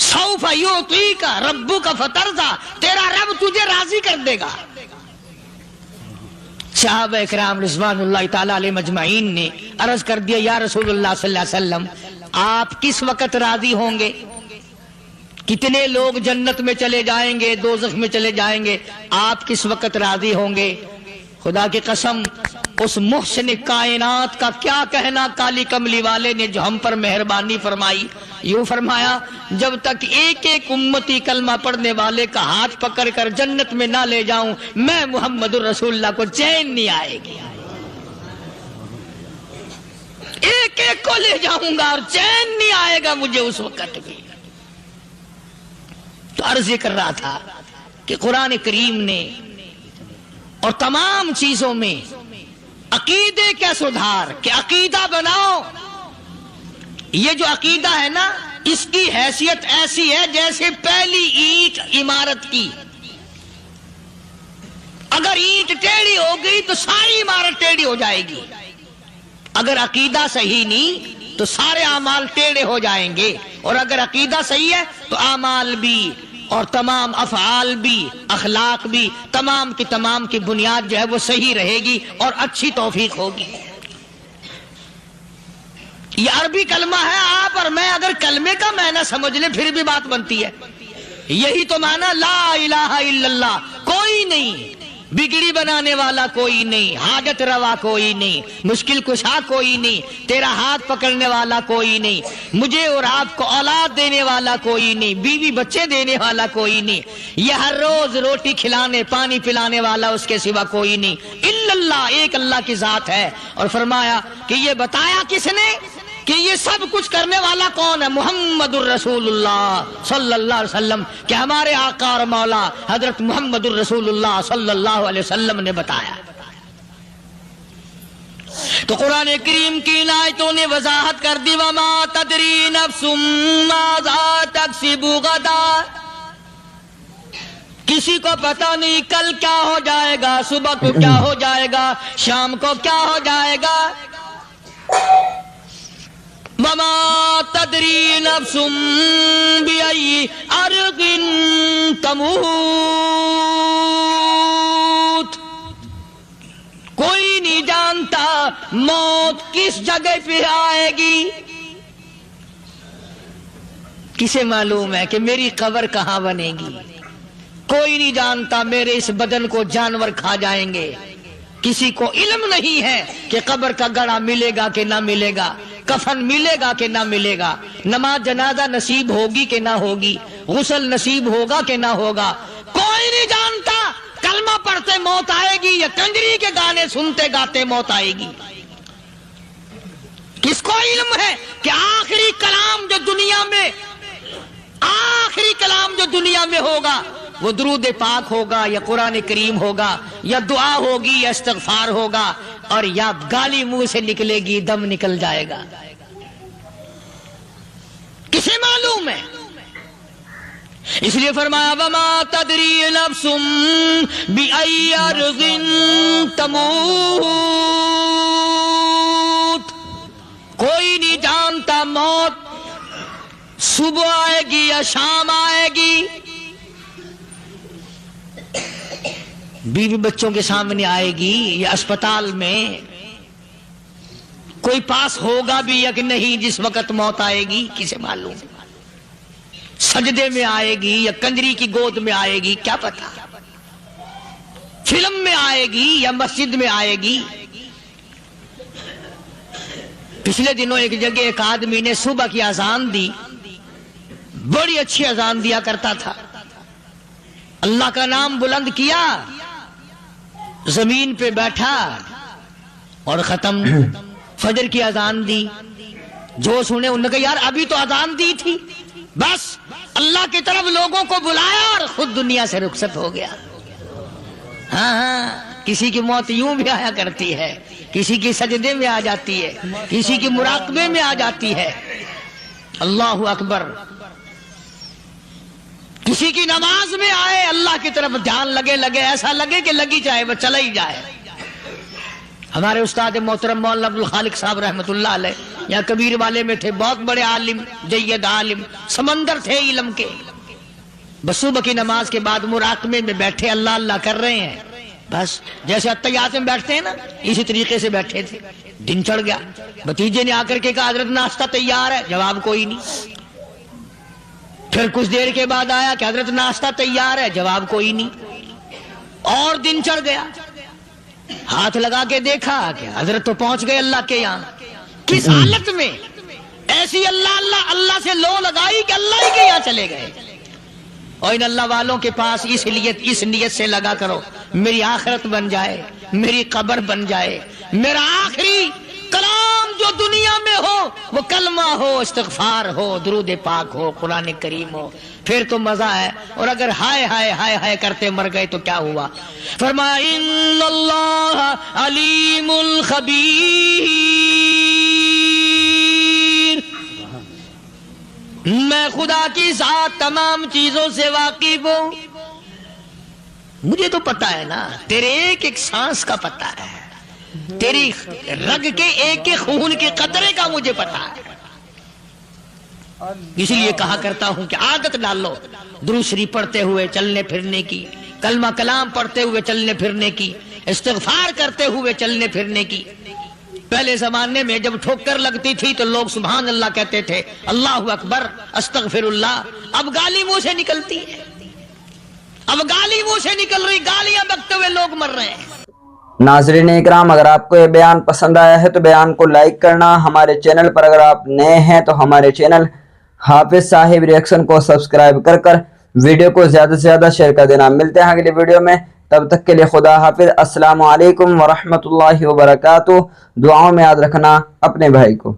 سوف یعطیک ربک فترضی، تیرا رب تجھے راضی کر دے گا۔ صحابہ اکرام رضوان اللہ تعالی علیہ مجمعین نے عرض کر دیا یا رسول اللہ صلی اللہ علیہ وسلم آپ کس وقت راضی ہوں گے؟ کتنے لوگ جنت میں چلے جائیں گے، دوزخ میں چلے جائیں گے، آپ کس وقت راضی ہوں گے؟ خدا کی قسم اس محسن کائنات کا کیا کہنا کالی کملی والے نے جو ہم پر مہربانی فرمائی۔ یوں فرمایا جب تک ایک ایک امتی کلمہ پڑھنے والے کا ہاتھ پکڑ کر جنت میں نہ لے جاؤں میں محمد الرسول اللہ کو چین نہیں آئے گی، ایک ایک کو لے جاؤں گا اور چین نہیں آئے گا مجھے اس وقت بھی۔ تو عرض کر رہا تھا کہ قرآن کریم نے اور تمام چیزوں میں عقیدے کا سدھار کہ عقیدہ بناؤ، یہ جو عقیدہ ہے نا اس کی حیثیت ایسی ہے جیسے پہلی اینٹ عمارت کی، اگر اینٹ ٹیڑھی ہو گئی تو ساری عمارت ٹیڑھی ہو جائے گی، اگر عقیدہ صحیح نہیں تو سارے اعمال ٹیڑھے ہو جائیں گے، اور اگر عقیدہ صحیح ہے تو اعمال بھی اور تمام افعال بھی اخلاق بھی تمام کی بنیاد جو ہے وہ صحیح رہے گی اور اچھی توفیق ہوگی. یہ عربی کلمہ ہے. آپ اور میں اگر کلمے کا معنی سمجھ لیں پھر بھی بات بنتی ہے. یہی تو معنی لا الہ الا اللہ. کوئی نہیں بگڑی بنانے والا، کوئی نہیں حاجت روا، کوئی نہیں مشکل کشا، کوئی نہیں تیرا ہاتھ پکڑنے والا، کوئی نہیں مجھے اور آپ کو اولاد دینے والا، کوئی نہیں بیوی بچے دینے والا، کوئی نہیں یہ ہر روز روٹی کھلانے پانی پلانے والا اس کے سوا کوئی نہیں الا اللہ. ایک اللہ کی ذات ہے. اور فرمایا کہ یہ بتایا کس نے کہ یہ سب کچھ کرنے والا کون ہے؟ محمد الرسول اللہ صلی اللہ علیہ وسلم. کہ ہمارے آقا اور مولا حضرت محمد الرسول اللہ صلی اللہ علیہ وسلم نے بتایا. تو قرآن کریم کی ان آیتوں نے وضاحت کر دی وما تدری نفس ماذا تکسب غدا. کسی کو پتہ نہیں کل کیا ہو جائے گا، صبح کو کیا ہو جائے گا، شام کو کیا ہو جائے گا. وما تدری نفس بأي أرض تموت. کوئی نہیں جانتا موت کس جگہ پہ آئے گی. کسے معلوم ہے کہ میری قبر کہاں بنے گی؟ کوئی نہیں جانتا میرے اس بدن کو جانور کھا جائیں گے. کسی کو علم نہیں ہے کہ قبر کا گڑھا ملے گا کہ نہ ملے گا، کفن ملے گا کہ نہ ملے گا، نماز جنازہ نصیب ہوگی کہ نہ ہوگی، غسل نصیب ہوگا کہ نہ ہوگا. کوئی نہیں جانتا کلمہ پڑھتے موت آئے گی یا کنجری کے گانے سنتے گاتے موت آئے گی. کس کو علم ہے کہ آخری کلام جو دنیا میں ہوگا وہ درود پاک ہوگا یا قرآن کریم ہوگا یا دعا ہوگی یا استغفار ہوگا اور یا گالی منہ سے نکلے گی، دم نکل جائے گا. کسے معلوم ہے؟ اس لیے فرمایا وما تدری نفس بأي أرض تموت. کوئی نہیں جانتا موت صبح آئے گی یا شام آئے گی. بیوی بچوں کے سامنے آئے گی یا اسپتال میں کوئی پاس ہوگا بھی یا کہ نہیں جس وقت موت آئے گی کسے معلوم. سجدے میں آئے گی یا کنجری کی گود میں آئے گی کیا پتا. فلم میں آئے گی یا مسجد میں آئے گی. پچھلے دنوں ایک جگہ ایک آدمی نے صبح کی اذان دی، بڑی اچھی اذان دیا کرتا تھا، اللہ کا نام بلند کیا، زمین پہ بیٹھا اور ختم. فجر کی اذان دی، جو سنے انہوں نے کہا یار ابھی تو اذان دی تھی. بس اللہ کی طرف لوگوں کو بلایا اور خود دنیا سے رخصت ہو گیا. ہاں کسی کی موت یوں بھی آیا کرتی ہے، کسی کی سجدے میں آ جاتی ہے، کسی کی مراقبے میں آ جاتی ہے. اللہ اکبر. کسی کی نماز میں آئے، اللہ کی طرف دھیان لگے ایسا لگے کہ لگی جائے وہ چلا ہی جائے. ہمارے استاد محترم مولانا عبد الخالق صاحب رحمۃ اللہ علیہ یہاں کبیر والے میں تھے، بہت بڑے عالم، جید عالم، سمندر تھے علم کے. بس صبح کی نماز کے بعد مراقبے میں بیٹھے اللہ اللہ کر رہے ہیں. بس جیسے اتحیات میں بیٹھتے ہیں نا اسی طریقے سے بیٹھے تھے. دن چڑھ گیا، بھتیجے نے آ کر کے کہا حضرت ناشتہ تیار ہے، جواب کوئی نہیں. پھر کچھ دیر کے بعد آیا کہ حضرت ناشتہ تیار ہے، جواب کوئی نہیں. اور دن چڑھ گیا، ہاتھ لگا کے دیکھا کہ حضرت تو پہنچ گئے اللہ کے یہاں. کس حالت میں؟ ایسی اللہ اللہ اللہ سے لو لگائی کہ اللہ ہی کے یہاں چلے گئے. اور ان اللہ والوں کے پاس اس نیت سے لگا کرو میری آخرت بن جائے، میری قبر بن جائے، میرا آخری کلام جو دنیا میں ہو وہ کلمہ ہو، استغفار ہو، درود پاک ہو، قرآن کریم ہو، پھر تو مزہ ہے. اور اگر ہائے ہائے ہائے ہائے کرتے مر گئے تو کیا ہوا؟ فرمایا ان اللہ علیم خبیر. میں خدا کی ذات تمام چیزوں سے واقف ہوں. مجھے تو پتا ہے نا، تیرے ایک ایک سانس کا پتا ہے، تیری رگ کے ایک ایک خون کے قطرے کا مجھے پتا ہے. اسی لیے کہا کرتا ہوں کہ عادت ڈال لو درود شریف پڑھتے ہوئے چلنے پھرنے کی، کلمہ کلام پڑھتے ہوئے چلنے پھرنے کی، استغفار کرتے ہوئے چلنے پھرنے کی۔ پہلے زمانے میں جب ٹھوکر لگتی تھی تو لوگ سبحان اللہ کہتے تھے، اللہ اکبر، استغفر اللہ۔ اب گالی منہ سے نکلتی ہے، اب گالی منہ سے نکل رہی، گالیاں بکتے ہوئے لوگ مر رہے ہیں۔ ناظرین اکرام، اگر آپ کو یہ بیان پسند آیا ہے تو بیان کو لائک کرنا، ہمارے چینل پر اگر آپ نئے ہیں تو ہمارے چینل حافظ صاحب ریئیکشن کو سبسکرائب کر کر ویڈیو کو زیادہ سے زیادہ شیئر کر دینا۔ ملتے ہیں اگلی ویڈیو میں، تب تک کے لیے خدا حافظ۔ السلام علیکم ورحمۃ اللہ وبرکاتہ۔ دعاؤں میں یاد رکھنا اپنے بھائی کو۔